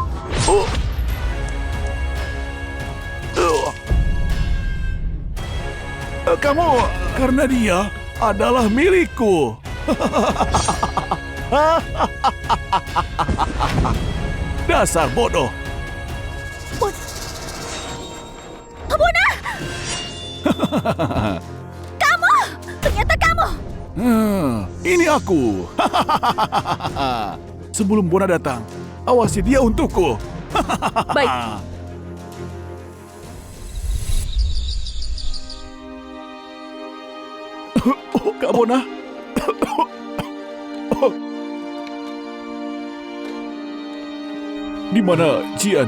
Kamu, karena dia adalah milikku. Dasar bodoh. Bunda! Kamu! Ternyata kamu! Ini aku. Sebelum Bona datang, awasi dia untukku. Baik, Kak Bona. Di mana Jian?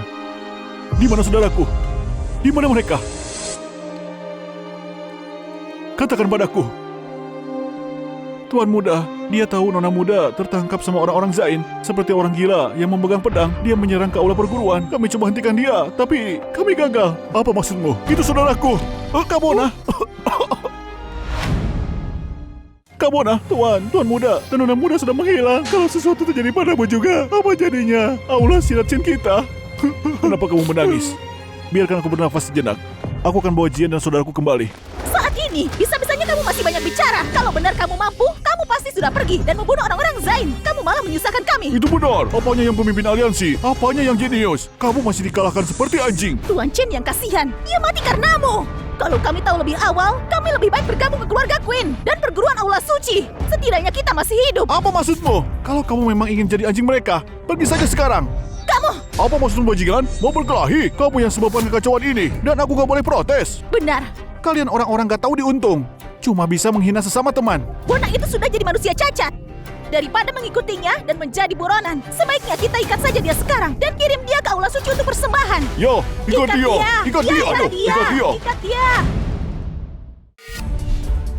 Di mana saudaraku? Di mana mereka? Katakan padaku. Tuan muda, dia tahu Nona muda tertangkap sama orang-orang Zain. Seperti orang gila yang memegang pedang, dia menyerang ke aula perguruan. Kami coba hentikan dia, tapi kami gagal. Apa maksudmu? Itu saudaraku. Kak Bona. Kak Bona, Tuan muda dan Nona muda sudah menghilang. Kalau sesuatu terjadi padamu juga, apa jadinya? Aula silat Chin kita. Kenapa kamu menangis? Biarkan aku bernafas sejenak. Aku akan bawa Jian dan saudaraku kembali. saat ini bisa-bisanya kamu masih banyak bicara. Kalau benar kamu mampu, kamu pasti sudah pergi dan membunuh orang-orang Zain. Kamu malah menyusahkan kami. Itu benar. Apanya yang pemimpin aliansi? Apanya yang jenius? Kamu masih dikalahkan seperti anjing. Tuan Chen yang kasihan, dia mati karenamu. Kalau kami tahu lebih awal, kami lebih baik bergabung ke keluarga Queen dan perguruan Aula Suci. Setidaknya kita masih hidup. Apa maksudmu? Kalau kamu memang ingin jadi anjing mereka, pergi saja sekarang. Kamu! Apa maksudmu bajingan? Mau berkelahi? Kamu yang sebabkan kekacauan ini, dan aku gak boleh protes. Benar, Kalian orang-orang gak tahu diuntung. Cuma bisa menghina sesama teman. Bona itu sudah jadi manusia cacat. Daripada mengikutinya dan menjadi buronan, sebaiknya kita ikat saja dia sekarang dan kirim dia ke Aula Suci untuk persembahan. Yo, ikat dia! Ikat dia! Ikat Aduh, dia! ikat dia! Ikat dia!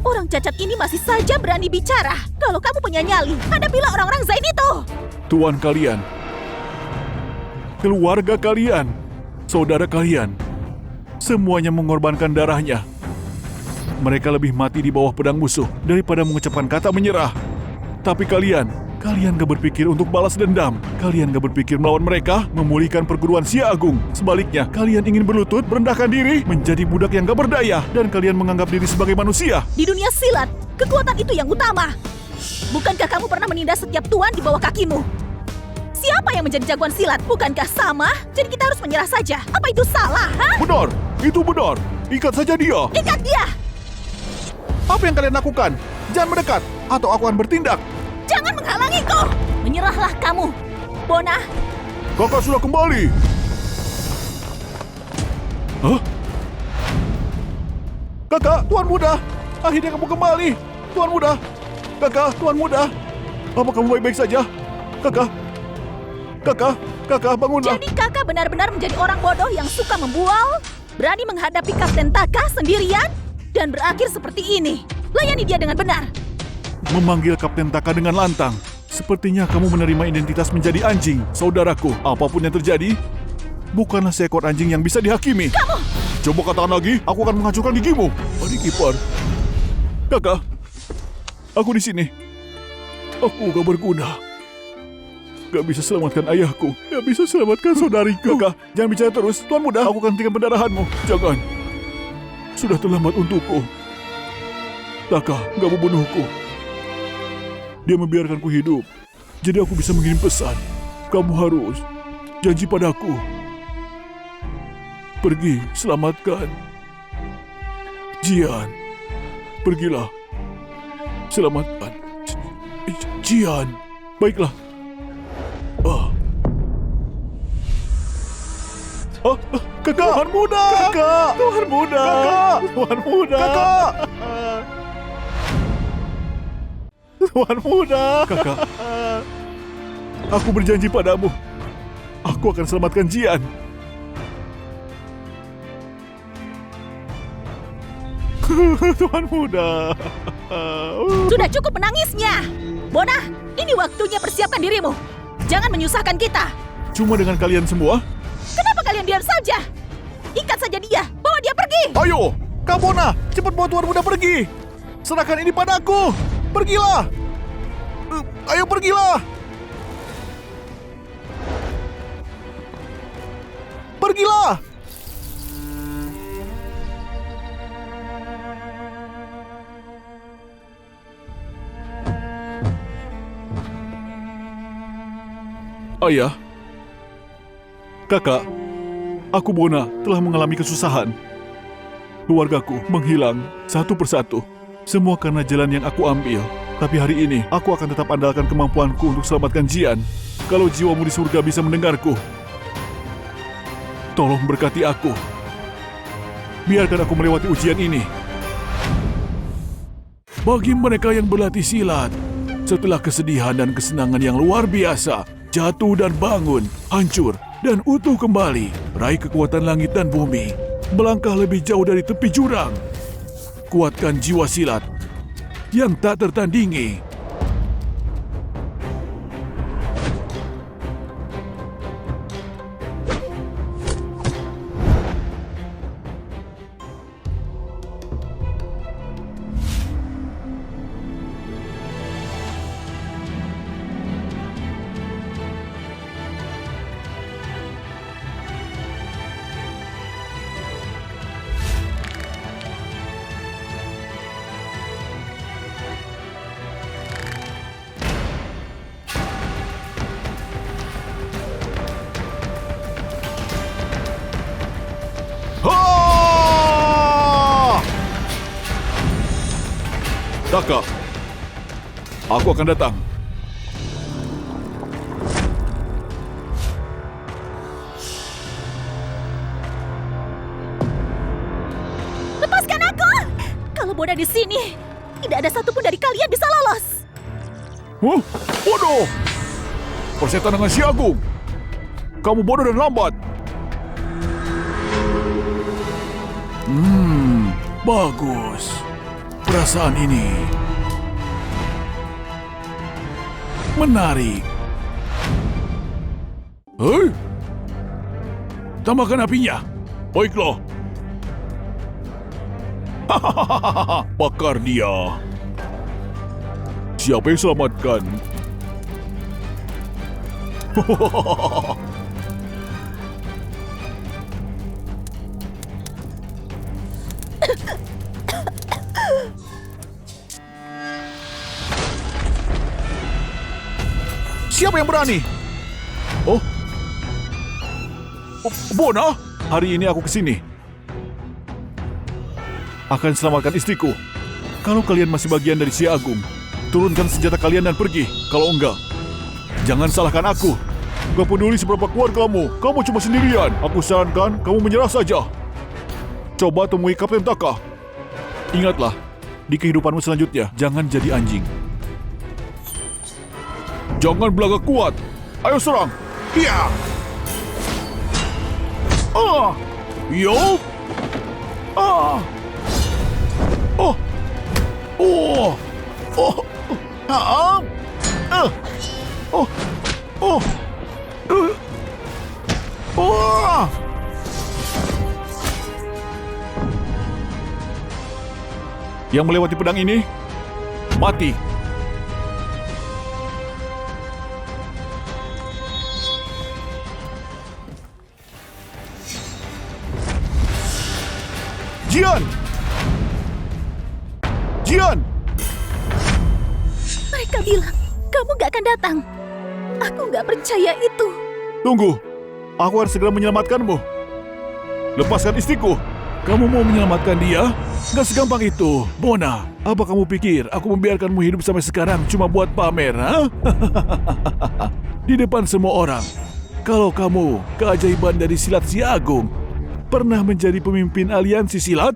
Orang cacat ini masih saja berani bicara. Kalau kamu punya nyali, hadapilah orang-orang Zain itu. Tuan kalian, keluarga kalian, saudara kalian, semuanya mengorbankan darahnya. Mereka lebih mati di bawah pedang musuh daripada mengucapkan kata menyerah. Tapi kalian gak berpikir untuk balas dendam. Kalian gak berpikir melawan mereka, memulihkan perguruan Xia Agung. Sebaliknya, kalian ingin berlutut, merendahkan diri, menjadi budak yang gak berdaya, dan kalian menganggap diri sebagai manusia. Di dunia silat, kekuatan itu yang utama. Bukankah kamu pernah menindas setiap tuan di bawah kakimu? Siapa yang menjadi jagoan silat? Bukankah sama? Jadi kita harus menyerah saja. Apa itu salah, ha? Benar, itu benar. Ikat saja dia. Ikat dia! Apa yang kalian lakukan? Jangan mendekat, atau aku akan bertindak. Jangan menghalangiku! Menyerahlah kamu. Bona, Kakak sudah kembali. Hah? Kakak, Tuan Muda. Akhirnya kamu kembali. Tuan Muda. Kakak, Tuan Muda. Apa kamu baik-baik saja? Kakak, bangunlah. jadi kakak benar-benar menjadi orang bodoh yang suka membual, berani menghadapi Kapten Taka sendirian, dan berakhir seperti ini. Layani dia dengan benar. Memanggil Kapten Taka dengan lantang. Sepertinya kamu menerima identitas menjadi anjing. Saudaraku, apapun yang terjadi, bukanlah seekor anjing yang bisa dihakimi. Kamu! Coba katakan lagi, aku akan menghancurkan gigimu. Adik ipar. Kakak, aku di sini. Aku gak berguna. Gak bisa selamatkan ayahku. Gak bisa selamatkan saudariku. Kakak, jangan bicara terus. Tuan Muda, aku akan hentikan pendarahanmu. Jangan. Sudah terlambat untukku. Taka gak membunuhku. Dia membiarkanku hidup. Jadi aku bisa mengirim pesan. Kamu harus janji padaku. Pergi, selamatkan Jian. Pergilah. Selamatkan Jian. Baiklah. Kakak! Tuhan muda! Kakak! Tuhan muda! Kakak! Tuhan muda! Kakak! Tuhan muda! Kakak! Aku berjanji padamu. Aku akan selamatkan Jian. Tuhan muda! Sudah cukup menangisnya. Bona, ini waktunya persiapkan dirimu. Jangan menyusahkan kita. Cuma dengan kalian semua? Kenapa kalian diam saja? Ikat saja dia, bawa dia pergi. Ayo, Kak Bona, cepat bawa Tuan Muda pergi. Serahkan ini padaku. Pergilah. Ayo pergilah. Pergilah. Ayah, kakak, aku Bona telah mengalami kesusahan. Keluargaku menghilang satu persatu. Semua karena jalan yang aku ambil. Tapi hari ini, aku akan tetap andalkan kemampuanku untuk selamatkan Jian. Kalau jiwamu di surga bisa mendengarku, tolong berkati aku. Biarkan aku melewati ujian ini. Bagi mereka yang berlatih silat, setelah kesedihan dan kesenangan yang luar biasa, jatuh dan bangun, hancur dan utuh kembali, raih kekuatan langit dan bumi, melangkah lebih jauh dari tepi jurang. Kuatkan jiwa silat yang tak tertandingi. Taka, aku akan datang. Lepaskan aku! Kalau Bona di sini, tidak ada satupun dari kalian bisa lolos. Bodoh! Persetan dengan si Agung. Kamu bodoh dan lambat. Bagus. Perasaan ini menarik. Hei, tambahkan apinya. Baiklah. Hahaha, bakar dia. Siapa yang selamatkan? Siapa yang berani? Oh, Bona, hari ini aku kesini. Akan selamatkan istriku. Kalau kalian masih bagian dari Si Agung, turunkan senjata kalian dan pergi. Kalau enggak, jangan salahkan aku. Gak peduli seberapa kuat kamu cuma sendirian. Aku sarankan kamu menyerah saja. Coba temui Kapten Taka. Ingatlah, di kehidupanmu selanjutnya, jangan jadi anjing. Jangan belagak kuat. Ayo serang. Iya. Yo. Oh. Oh. Oh. Oh. Oh. Oh. Yang melewati pedang ini mati. Jian! Jian! Mereka bilang, kamu gak akan datang. Aku gak percaya itu. Tunggu, aku harus segera menyelamatkanmu. Lepaskan istriku. Kamu mau menyelamatkan dia? Gak segampang itu, Bona. Apa kamu pikir aku membiarkanmu hidup sampai sekarang cuma buat pamer, ha? Di depan semua orang. Kalau kamu, keajaiban dari silat Si Agung, pernah menjadi pemimpin aliansi silat,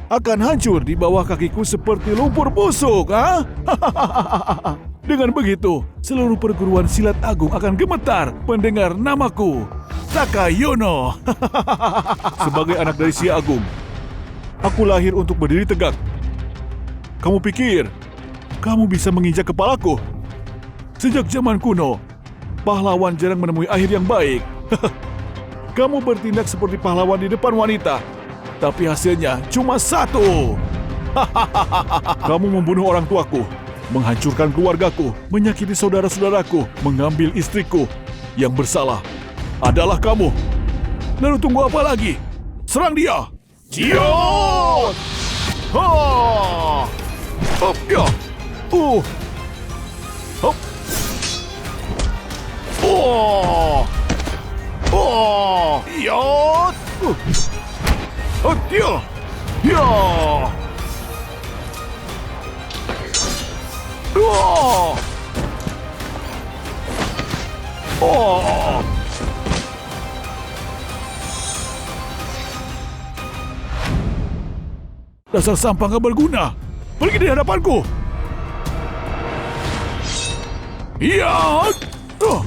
akan hancur di bawah kakiku seperti lumpur busuk, ha? Dengan begitu, seluruh perguruan silat agung akan gemetar mendengar namaku, Taka Yono. Sebagai anak dari Si Agung, aku lahir untuk berdiri tegak. Kamu pikir kamu bisa menginjak kepalaku? Sejak zaman kuno, pahlawan jarang menemui akhir yang baik. Kamu bertindak seperti pahlawan di depan wanita, tapi hasilnya cuma satu. Kamu membunuh orang tuaku, menghancurkan keluargaku, menyakiti saudara-saudaraku, mengambil istriku. Yang bersalah adalah kamu. Lalu tunggu apa lagi? Serang dia! Jiot! Ha! Hop ya! Hop! Oh! Ya! Ya! Oh! Oh! Dasar sampah gak berguna. Pergi dari hadapanku. Ya! Oh!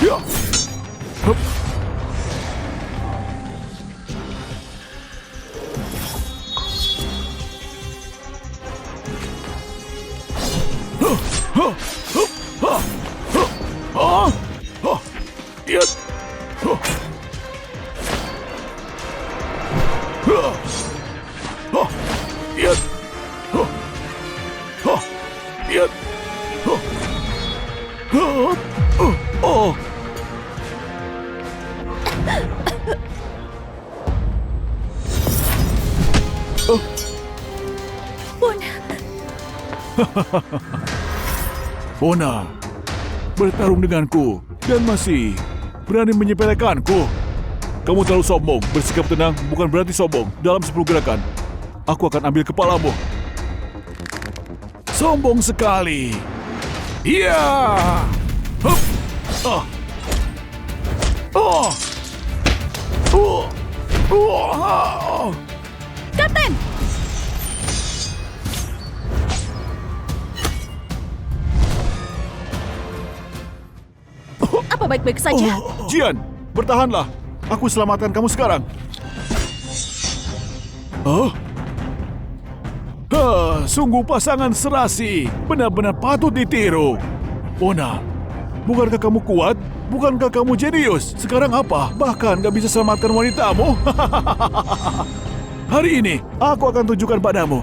Ya! Hup. Huh, huh, huh, huh, huh, huh, huh. Ya! Huh. Huh. Huh. Ya! Huh. Huh. Ya! Huh. Huh. Oh! Bona, Bona, bertarung denganku dan masih berani menyepelekanku. Kamu terlalu sombong. Bersikap tenang bukan berarti sombong. Dalam 10 gerakan, aku akan ambil kepalamu. Sombong sekali. Iya. Hup. Ah. Oh. Oh. Oh. Ah. Kapten! Apa baik-baik saja? Jian, bertahanlah. Aku selamatkan kamu sekarang. Oh? Sungguh pasangan serasi. Benar-benar patut ditiru. Bona, bukankah kamu kuat? Bukankah kamu jenius? Sekarang apa? Bahkan gak bisa selamatkan wanitamu? Hari ini, aku akan tunjukkan padamu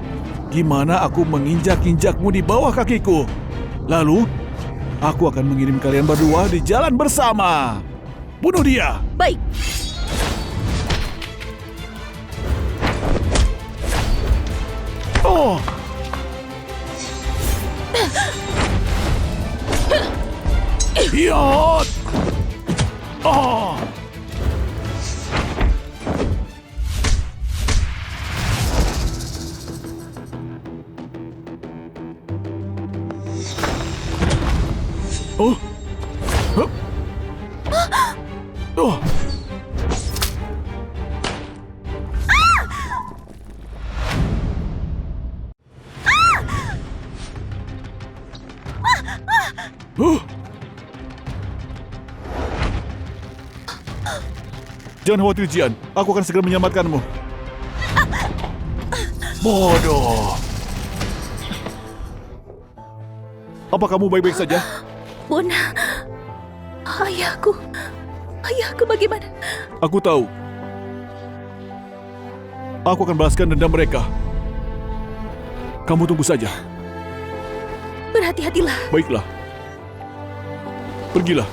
gimana aku menginjak-injakmu di bawah kakiku. Lalu, aku akan mengirim kalian berdua di jalan bersama. Bunuh dia! Baik. Oh! Iat! Oh! Oh! Hup! Oh! Jangan khawatir, Jian. Aku akan segera menyelamatkanmu. Bodoh. Apa kamu baik-baik saja? Bona, ayahku bagaimana? Aku tahu. Aku akan balaskan dendam mereka. Kamu tunggu saja. Berhati-hatilah. Baiklah. Pergilah.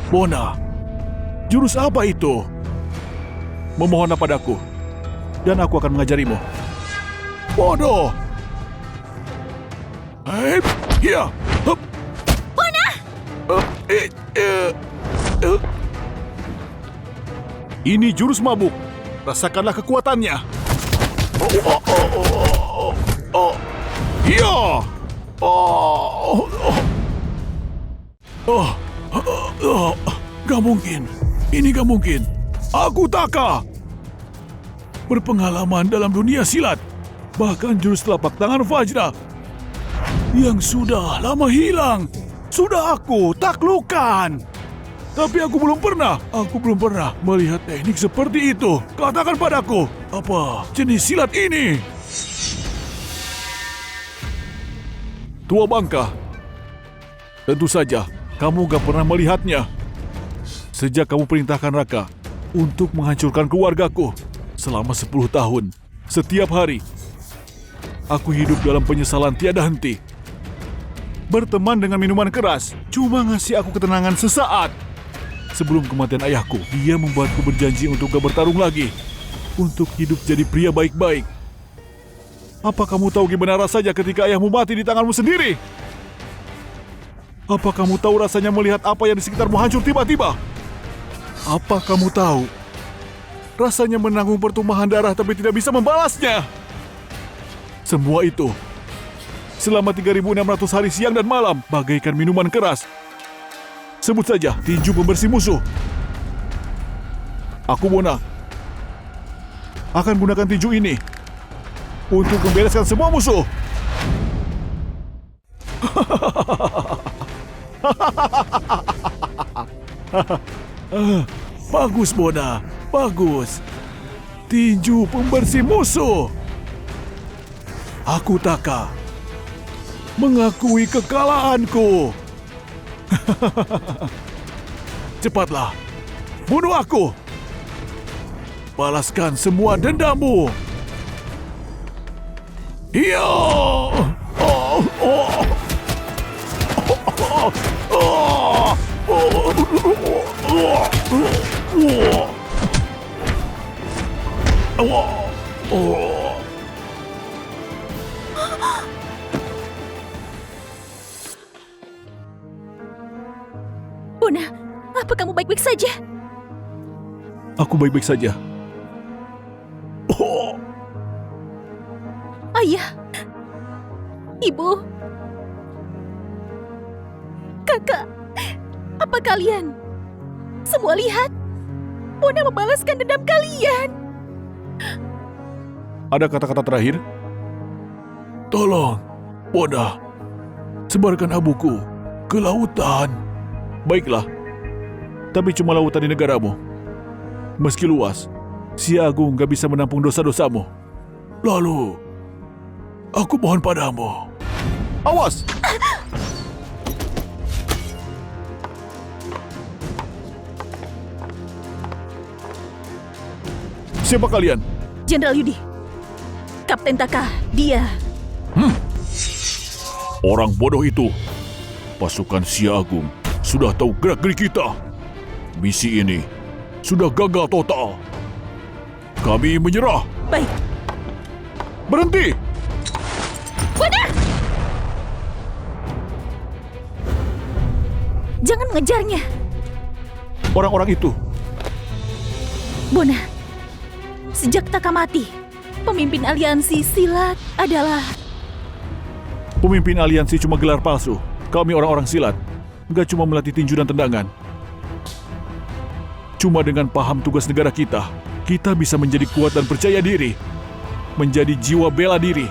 Bona, jurus apa itu? Memohonlah padaku, dan aku akan mengajarimu. Bodoh! Ya! Hup! Bona! Ini jurus mabuk. Rasakanlah kekuatannya. Ya! Gak mungkin. Ini gak mungkin. Aku Taka. Berpengalaman dalam dunia silat. Bahkan jurus telapak tangan Vajra yang sudah lama hilang. Sudah aku taklukkan. Tapi aku belum pernah melihat teknik seperti itu. Katakan padaku, apa jenis silat ini? Tua bangka. Tentu saja, kamu gak pernah melihatnya. Sejak kamu perintahkan Raka untuk menghancurkan keluargaku selama 10 tahun, setiap hari, aku hidup dalam penyesalan tiada henti. Berteman dengan minuman keras cuma ngasih aku ketenangan sesaat. Sebelum kematian ayahku, dia membuatku berjanji untuk gak bertarung lagi, untuk hidup jadi pria baik-baik. Apa kamu tahu gimana rasanya ketika ayahmu mati di tanganmu sendiri? Apa kamu tahu rasanya melihat apa yang di sekitarmu hancur tiba-tiba? Apa kamu tahu rasanya menanggung pertumpahan darah tapi tidak bisa membalasnya? Semua itu selama 3.600 hari siang dan malam bagaikan minuman keras. Sebut saja tinju pembersih musuh. Aku Bona akan gunakan tinju ini untuk membereskan semua musuh. Bagus Bona, bagus. Tinju pembersih musuh. Aku Taka mengakui kekalahanku. Cepatlah, bunuh aku. Balaskan semua dendammu. Iya. Oh, oh. Bona, apa kamu baik-baik saja? Aku baik-baik saja. Ayah, Ibu, Kakak, apa kalian semua lihat? Bona membalaskan dendam kalian. Ada kata-kata terakhir? Tolong, Bona, sebarkan abuku ke lautan. Baiklah, tapi cuma lautan di negaramu. Meski luas, Si Agung gak bisa menampung dosa-dosamu. Lalu, aku mohon padamu. Awas! Siapa kalian? Jenderal Yudi, Kapten Taka, dia. Orang bodoh itu. Pasukan Si Agung sudah tahu gerak-gerik kita. Misi ini sudah gagal total. Kami menyerah. Baik, Berhenti! Bona! Jangan mengejarnya, Orang-orang itu. Bona. Sejak Taka mati, pemimpin aliansi silat adalah... Pemimpin aliansi cuma gelar palsu. Kami orang-orang silat. Gak cuma melatih tinju dan tendangan. Cuma dengan paham tugas negara kita bisa menjadi kuat dan percaya diri. Menjadi jiwa bela diri.